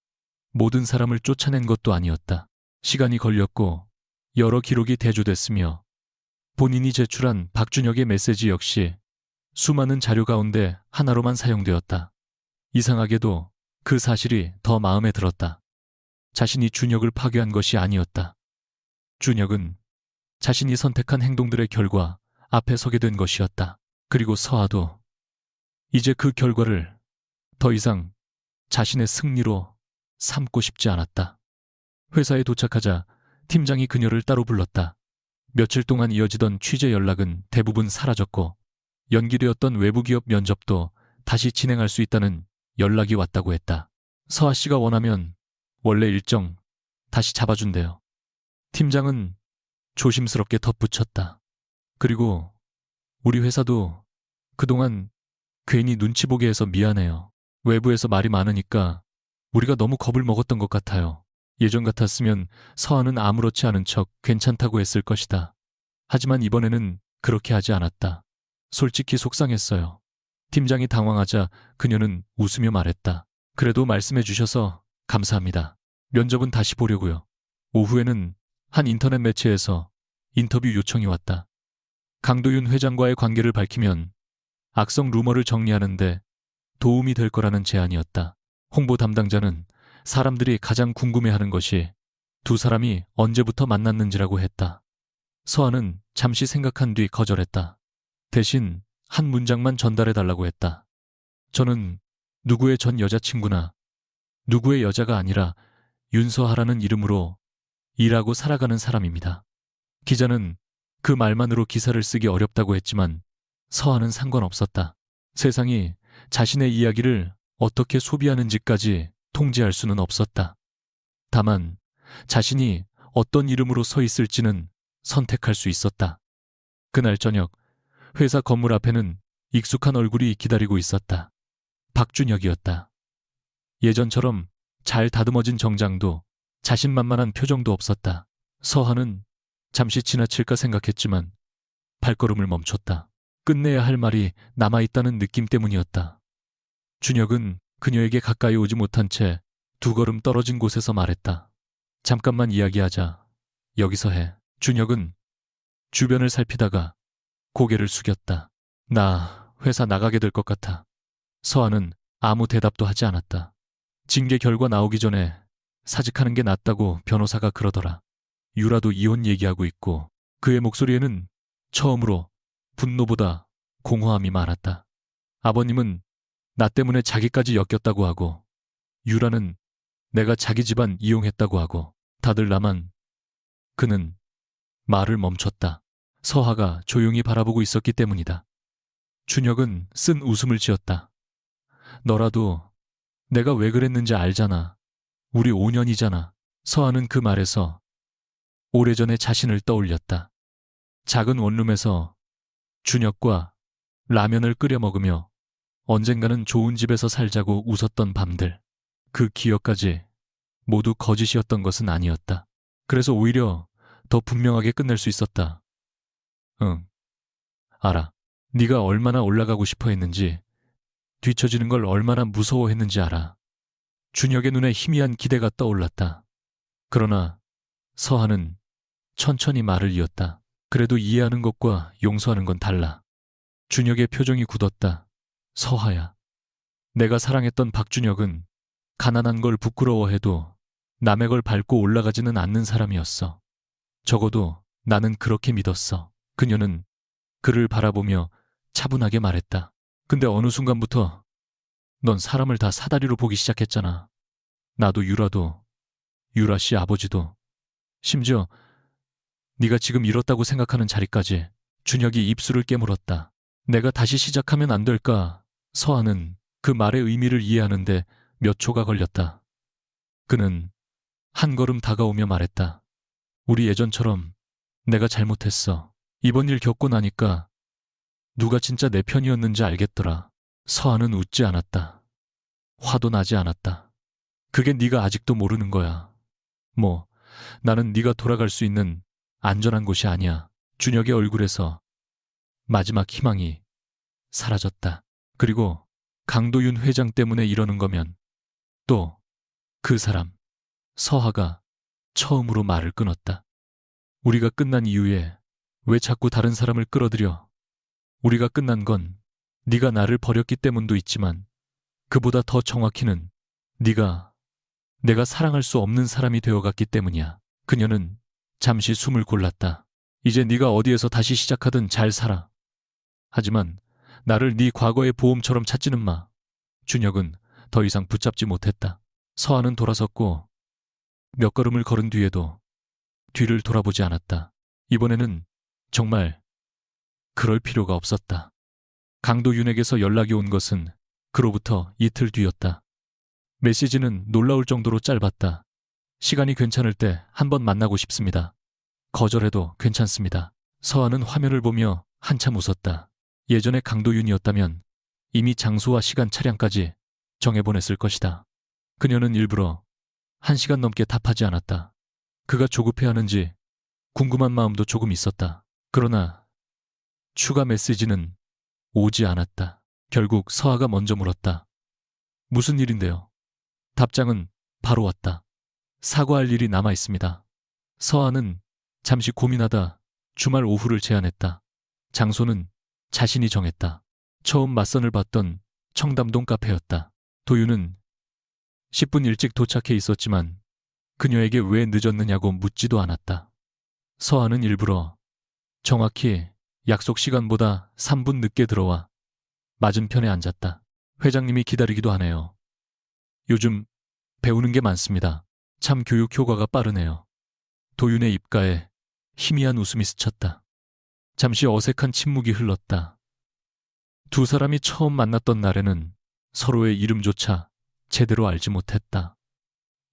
Speaker 1: 모든 사람을 쫓아낸 것도 아니었다. 시간이 걸렸고 여러 기록이 대조됐으며 본인이 제출한 박준혁의 메시지 역시 수많은 자료 가운데 하나로만 사용되었다. 이상하게도 그 사실이 더 마음에 들었다. 자신이 준혁을 파괴한 것이 아니었다. 준혁은 자신이 선택한 행동들의 결과 앞에 서게 된 것이었다. 그리고 서아도 이제 그 결과를 더 이상 자신의 승리로 삼고 싶지 않았다. 회사에 도착하자 팀장이 그녀를 따로 불렀다. 며칠 동안 이어지던 취재 연락은 대부분 사라졌고 연기되었던 외부 기업 면접도 다시 진행할 수 있다는 연락이 왔다고 했다. 서아 씨가 원하면 원래 일정 다시 잡아준대요. 팀장은 조심스럽게 덧붙였다. 그리고 우리 회사도 그동안 괜히 눈치 보게 해서 미안해요. 외부에서 말이 많으니까 우리가 너무 겁을 먹었던 것 같아요. 예전 같았으면 서아는 아무렇지 않은 척 괜찮다고 했을 것이다. 하지만 이번에는 그렇게 하지 않았다. 솔직히 속상했어요. 팀장이 당황하자 그녀는 웃으며 말했다. 그래도 말씀해 주셔서 감사합니다. 면접은 다시 보려고요. 오후에는 한 인터넷 매체에서 인터뷰 요청이 왔다. 강도윤 회장과의 관계를 밝히면 악성 루머를 정리하는데 도움이 될 거라는 제안이었다. 홍보 담당자는 사람들이 가장 궁금해하는 것이 두 사람이 언제부터 만났는지라고 했다. 서아는 잠시 생각한 뒤 거절했다. 대신 한 문장만 전달해달라고 했다. 저는 누구의 전 여자친구나 누구의 여자가 아니라 윤서하라는 이름으로 일하고 살아가는 사람입니다. 기자는 그 말만으로 기사를 쓰기 어렵다고 했지만 서아는 상관없었다. 세상이 자신의 이야기를 어떻게 소비하는지까지 통제할 수는 없었다. 다만 자신이 어떤 이름으로 서 있을지는 선택할 수 있었다. 그날 저녁 회사 건물 앞에는 익숙한 얼굴이 기다리고 있었다. 박준혁이었다. 예전처럼 잘 다듬어진 정장도 자신만만한 표정도 없었다. 서하는 잠시 지나칠까 생각했지만 발걸음을 멈췄다. 끝내야 할 말이 남아있다는 느낌 때문이었다. 준혁은 그녀에게 가까이 오지 못한 채 2걸음 떨어진 곳에서 말했다. 잠깐만 이야기하자. 여기서 해. 준혁은 주변을 살피다가 고개를 숙였다. 나 회사 나가게 될 것 같아. 서아는 아무 대답도 하지 않았다. 징계 결과 나오기 전에 사직하는 게 낫다고 변호사가 그러더라. 유라도 이혼 얘기하고 있고 그의 목소리에는 처음으로 분노보다 공허함이 많았다. 아버님은 나 때문에 자기까지 엮였다고 하고 유라는 내가 자기 집안 이용했다고 하고 다들 나만. 그는 말을 멈췄다. 서하가 조용히 바라보고 있었기 때문이다. 준혁은 쓴 웃음을 지었다. 너라도 내가 왜 그랬는지 알잖아. 우리 5년이잖아. 서하는 그 말에서 오래전에 자신을 떠올렸다. 작은 원룸에서 준혁과 라면을 끓여 먹으며 언젠가는 좋은 집에서 살자고 웃었던 밤들. 그 기억까지 모두 거짓이었던 것은 아니었다. 그래서 오히려 더 분명하게 끝낼 수 있었다. 응, 알아. 네가 얼마나 올라가고 싶어 했는지, 뒤처지는 걸 얼마나 무서워했는지 알아. 준혁의 눈에 희미한 기대가 떠올랐다. 그러나 서하는 천천히 말을 이었다. 그래도 이해하는 것과 용서하는 건 달라. 준혁의 표정이 굳었다. 서하야. 내가 사랑했던 박준혁은 가난한 걸 부끄러워해도 남의 걸 밟고 올라가지는 않는 사람이었어. 적어도 나는 그렇게 믿었어. 그녀는 그를 바라보며 차분하게 말했다. 근데 어느 순간부터 넌 사람을 다 사다리로 보기 시작했잖아. 나도 유라도, 유라 씨 아버지도, 심지어 네가 지금 잃었다고 생각하는 자리까지. 준혁이 입술을 깨물었다. 내가 다시 시작하면 안 될까? 서하는 그 말의 의미를 이해하는데 몇 초가 걸렸다. 그는 한 걸음 다가오며 말했다. 우리 예전처럼 내가 잘못했어. 이번 일 겪고 나니까 누가 진짜 내 편이었는지 알겠더라. 서하는 웃지 않았다. 화도 나지 않았다. 그게 네가 아직도 모르는 거야. 뭐 나는 네가 돌아갈 수 있는 안전한 곳이 아니야. 준혁의 얼굴에서 마지막 희망이 사라졌다. 그리고 강도윤 회장 때문에 이러는 거면 또 그 사람 서하가 처음으로 말을 끊었다. 우리가 끝난 이후에 왜 자꾸 다른 사람을 끌어들여? 우리가 끝난 건 네가 나를 버렸기 때문도 있지만 그보다 더 정확히는 네가 내가 사랑할 수 없는 사람이 되어갔기 때문이야. 그녀는 잠시 숨을 골랐다. 이제 네가 어디에서 다시 시작하든 잘 살아. 하지만 나를 네 과거의 보험처럼 찾지는 마. 준혁은 더 이상 붙잡지 못했다. 서하는 돌아섰고 몇 걸음을 걸은 뒤에도 뒤를 돌아보지 않았다. 이번에는 정말 그럴 필요가 없었다. 강도윤에게서 연락이 온 것은 그로부터 이틀 뒤였다. 메시지는 놀라울 정도로 짧았다. 시간이 괜찮을 때 한번 만나고 싶습니다. 거절해도 괜찮습니다. 서하는 화면을 보며 한참 웃었다. 예전에 강도윤이었다면 이미 장소와 시간 차량까지 정해보냈을 것이다. 그녀는 일부러 1시간 넘게 답하지 않았다. 그가 조급해하는지 궁금한 마음도 조금 있었다. 그러나 추가 메시지는 오지 않았다. 결국 서하가 먼저 물었다. 무슨 일인데요? 답장은 바로 왔다. 사과할 일이 남아 있습니다. 서하는 잠시 고민하다 주말 오후를 제안했다. 장소는 자신이 정했다. 처음 맞선을 봤던 청담동 카페였다. 도윤은 10분 일찍 도착해 있었지만 그녀에게 왜 늦었느냐고 묻지도 않았다. 서하는 일부러 정확히 약속 시간보다 3분 늦게 들어와 맞은편에 앉았다. 회장님이 기다리기도 하네요. 요즘 배우는 게 많습니다. 참 교육 효과가 빠르네요. 도윤의 입가에 희미한 웃음이 스쳤다. 잠시 어색한 침묵이 흘렀다. 두 사람이 처음 만났던 날에는 서로의 이름조차 제대로 알지 못했다.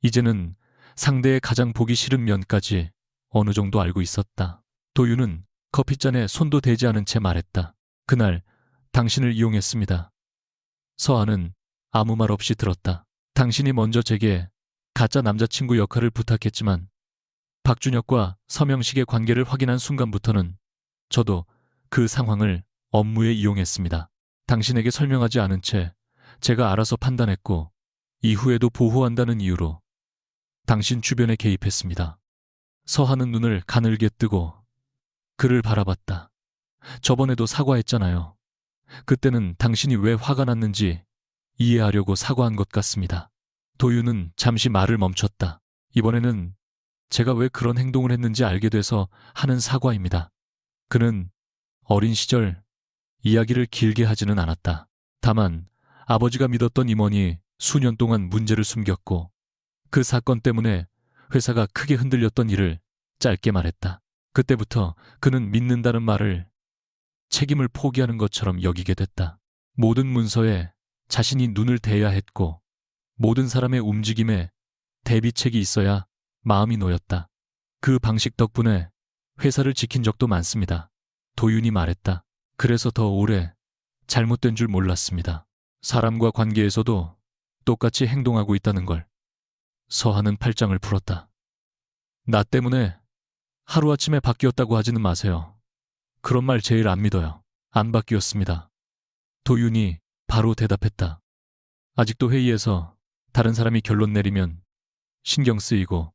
Speaker 1: 이제는 상대의 가장 보기 싫은 면까지 어느 정도 알고 있었다. 도윤은 커피잔에 손도 대지 않은 채 말했다. 그날 당신을 이용했습니다. 서하는 아무 말 없이 들었다. 당신이 먼저 제게 가짜 남자친구 역할을 부탁했지만 박준혁과 서명식의 관계를 확인한 순간부터는 저도 그 상황을 업무에 이용했습니다. 당신에게 설명하지 않은 채 제가 알아서 판단했고 이후에도 보호한다는 이유로 당신 주변에 개입했습니다. 서하는 눈을 가늘게 뜨고 그를 바라봤다. 저번에도 사과했잖아요. 그때는 당신이 왜 화가 났는지 이해하려고 사과한 것 같습니다. 도윤은 잠시 말을 멈췄다. 이번에는 제가 왜 그런 행동을 했는지 알게 돼서 하는 사과입니다. 그는 어린 시절 이야기를 길게 하지는 않았다. 다만 아버지가 믿었던 임원이 수년 동안 문제를 숨겼고 그 사건 때문에 회사가 크게 흔들렸던 일을 짧게 말했다. 그때부터 그는 믿는다는 말을 책임을 포기하는 것처럼 여기게 됐다. 모든 문서에 자신이 눈을 대야 했고 모든 사람의 움직임에 대비책이 있어야 마음이 놓였다. 그 방식 덕분에 회사를 지킨 적도 많습니다. 도윤이 말했다. 그래서 더 오래 잘못된 줄 몰랐습니다. 사람과 관계에서도 똑같이 행동하고 있다는 걸. 서하는 팔짱을 풀었다. 나 때문에 하루아침에 바뀌었다고 하지는 마세요. 그런 말 제일 안 믿어요. 안 바뀌었습니다. 도윤이 바로 대답했다. 아직도 회의에서 다른 사람이 결론 내리면 신경 쓰이고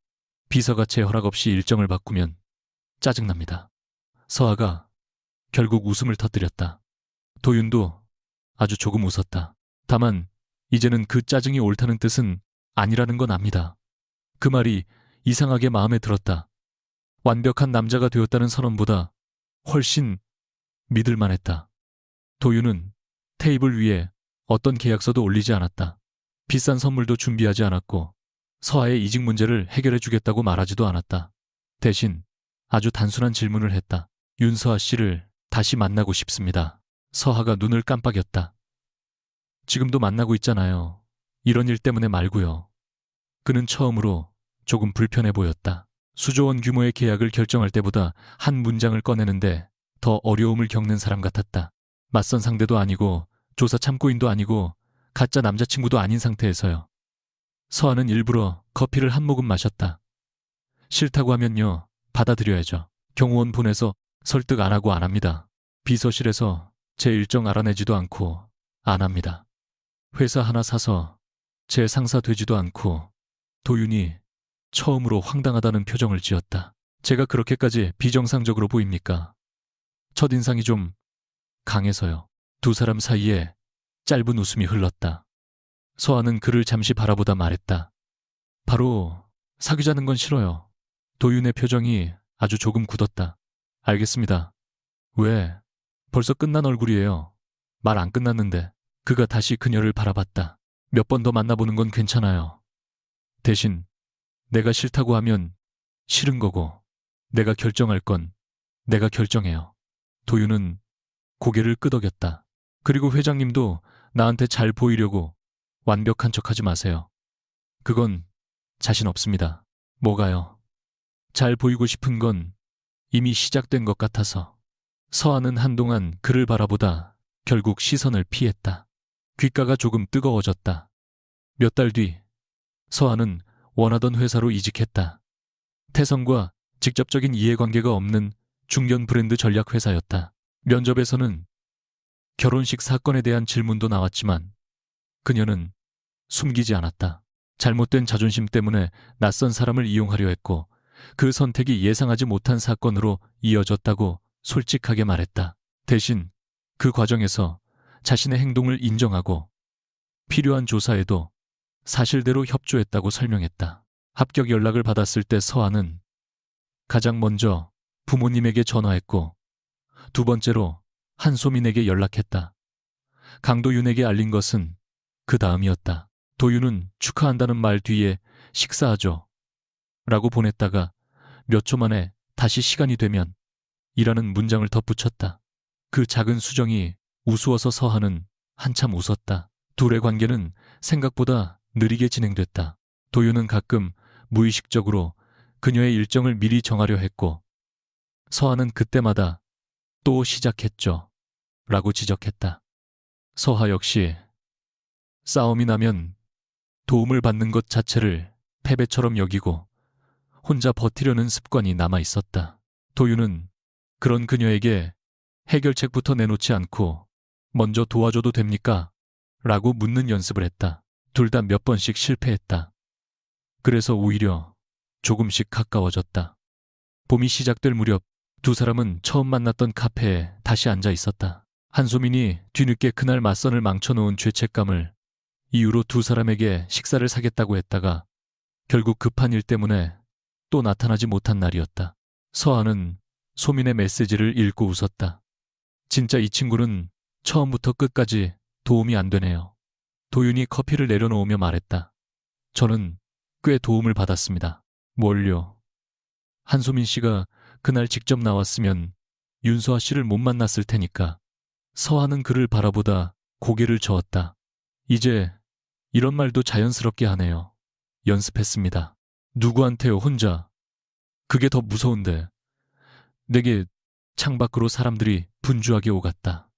Speaker 1: 비서가 제 허락 없이 일정을 바꾸면 짜증납니다. 서아가 결국 웃음을 터뜨렸다. 도윤도 아주 조금 웃었다. 다만 이제는 그 짜증이 옳다는 뜻은 아니라는 건 압니다. 그 말이 이상하게 마음에 들었다. 완벽한 남자가 되었다는 선언보다 훨씬 믿을만했다. 도윤은 테이블 위에 어떤 계약서도 올리지 않았다. 비싼 선물도 준비하지 않았고 서아의 이직 문제를 해결해 주겠다고 말하지도 않았다. 대신 아주 단순한 질문을 했다. 윤서아 씨를 다시 만나고 싶습니다. 서아가 눈을 깜빡였다. 지금도 만나고 있잖아요. 이런 일 때문에 말고요. 그는 처음으로 조금 불편해 보였다. 수조 원 규모의 계약을 결정할 때보다 한 문장을 꺼내는데 더 어려움을 겪는 사람 같았다. 맞선 상대도 아니고 조사 참고인도 아니고 가짜 남자친구도 아닌 상태에서요. 서아는 일부러 커피를 한 모금 마셨다. 싫다고 하면요, 받아들여야죠. 경호원 보내서 설득 안 하고 안 합니다. 비서실에서 제 일정 알아내지도 않고 안 합니다. 회사 하나 사서 제 상사 되지도 않고. 도윤이 처음으로 황당하다는 표정을 지었다. 제가 그렇게까지 비정상적으로 보입니까? 첫인상이 좀 강해서요. 두 사람 사이에 짧은 웃음이 흘렀다. 서아는 그를 잠시 바라보다 말했다. 바로 사귀자는 건 싫어요. 도윤의 표정이 아주 조금 굳었다. 알겠습니다. 왜? 벌써 끝난 얼굴이에요. 말 안 끝났는데. 그가 다시 그녀를 바라봤다. 몇 번 더 만나보는 건 괜찮아요. 대신 내가 싫다고 하면 싫은 거고 내가 결정할 건 내가 결정해요. 도윤은 고개를 끄덕였다. 그리고 회장님도 나한테 잘 보이려고 완벽한 척하지 마세요. 그건 자신 없습니다. 뭐가요? 잘 보이고 싶은 건 이미 시작된 것 같아서. 서아는 한동안 그를 바라보다 결국 시선을 피했다. 귓가가 조금 뜨거워졌다. 몇 달 뒤 서아는 원하던 회사로 이직했다. 태성과 직접적인 이해관계가 없는 중견 브랜드 전략 회사였다. 면접에서는 결혼식 사건에 대한 질문도 나왔지만 그녀는 숨기지 않았다. 잘못된 자존심 때문에 낯선 사람을 이용하려 했고 그 선택이 예상하지 못한 사건으로 이어졌다고 솔직하게 말했다. 대신 그 과정에서 자신의 행동을 인정하고 필요한 조사에도 사실대로 협조했다고 설명했다. 합격 연락을 받았을 때 서아는 가장 먼저 부모님에게 전화했고 두 번째로 한소민에게 연락했다. 강도윤에게 알린 것은 그 다음이었다. 도윤은 축하한다는 말 뒤에 식사하죠 라고 보냈다가 몇 초 만에 다시 시간이 되면 이라는 문장을 덧붙였다. 그 작은 수정이 우스워서 서하는 한참 웃었다. 둘의 관계는 생각보다 느리게 진행됐다. 도윤은 가끔 무의식적으로 그녀의 일정을 미리 정하려 했고 서하는 그때마다 또 시작했죠 라고 지적했다. 서하 역시 싸움이 나면 도움을 받는 것 자체를 패배처럼 여기고 혼자 버티려는 습관이 남아 있었다. 도윤은 그런 그녀에게 해결책부터 내놓지 않고 먼저 도와줘도 됩니까? 라고 묻는 연습을 했다. 둘 다 몇 번씩 실패했다. 그래서 오히려 조금씩 가까워졌다. 봄이 시작될 무렵 두 사람은 처음 만났던 카페에 다시 앉아 있었다. 한소민이 뒤늦게 그날 맞선을 망쳐놓은 죄책감을 이유로 두 사람에게 식사를 사겠다고 했다가 결국 급한 일 때문에 또 나타나지 못한 날이었다. 서아는 소민의 메시지를 읽고 웃었다. 진짜 이 친구는 처음부터 끝까지 도움이 안 되네요. 도윤이 커피를 내려놓으며 말했다. 저는 꽤 도움을 받았습니다. 뭘요? 한소민 씨가 그날 직접 나왔으면 윤서아 씨를 못 만났을 테니까. 서아는 그를 바라보다 고개를 저었다. 이제 이런 말도 자연스럽게 하네요. 연습했습니다. 누구한테요, 혼자? 그게 더 무서운데. 내게 창밖으로 사람들이 분주하게 오갔다.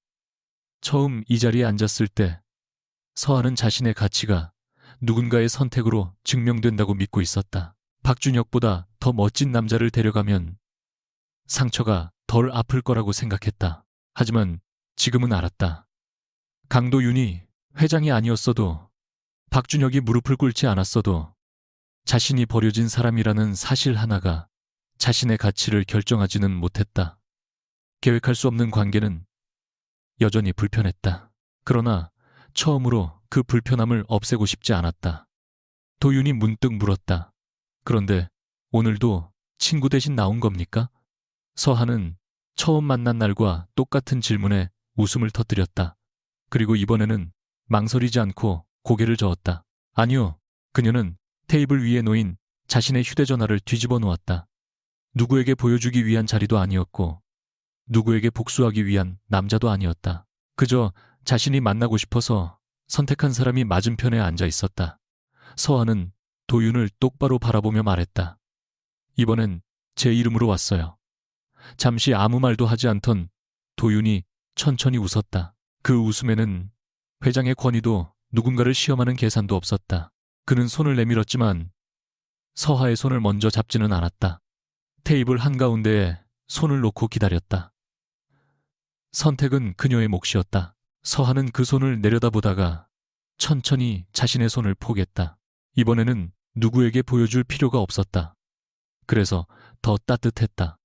Speaker 1: 처음 이 자리에 앉았을 때 서아는 자신의 가치가 누군가의 선택으로 증명된다고 믿고 있었다. 박준혁보다 더 멋진 남자를 데려가면 상처가 덜 아플 거라고 생각했다. 하지만 지금은 알았다. 강도윤이 회장이 아니었어도 박준혁이 무릎을 꿇지 않았어도 자신이 버려진 사람이라는 사실 하나가 자신의 가치를 결정하지는 못했다. 계획할 수 없는 관계는 여전히 불편했다. 그러나 처음으로 그 불편함을 없애고 싶지 않았다. 도윤이 문득 물었다. 그런데 오늘도 친구 대신 나온 겁니까? 서한은 처음 만난 날과 똑같은 질문에 웃음을 터뜨렸다. 그리고 이번에는 망설이지 않고 고개를 저었다. 아니요. 그녀는 테이블 위에 놓인 자신의 휴대전화를 뒤집어 놓았다. 누구에게 보여주기 위한 자리도 아니었고 누구에게 복수하기 위한 남자도 아니었다. 그저 자신이 만나고 싶어서 선택한 사람이 맞은편에 앉아 있었다. 서한은 도윤을 똑바로 바라보며 말했다. 이번엔 제 이름으로 왔어요. 잠시 아무 말도 하지 않던 도윤이 천천히 웃었다. 그 웃음에는 회장의 권위도 누군가를 시험하는 계산도 없었다. 그는 손을 내밀었지만 서하의 손을 먼저 잡지는 않았다. 테이블 한가운데에 손을 놓고 기다렸다. 선택은 그녀의 몫이었다. 서하는 그 손을 내려다보다가 천천히 자신의 손을 포겠다. 이번에는 누구에게 보여줄 필요가 없었다. 그래서 더 따뜻했다.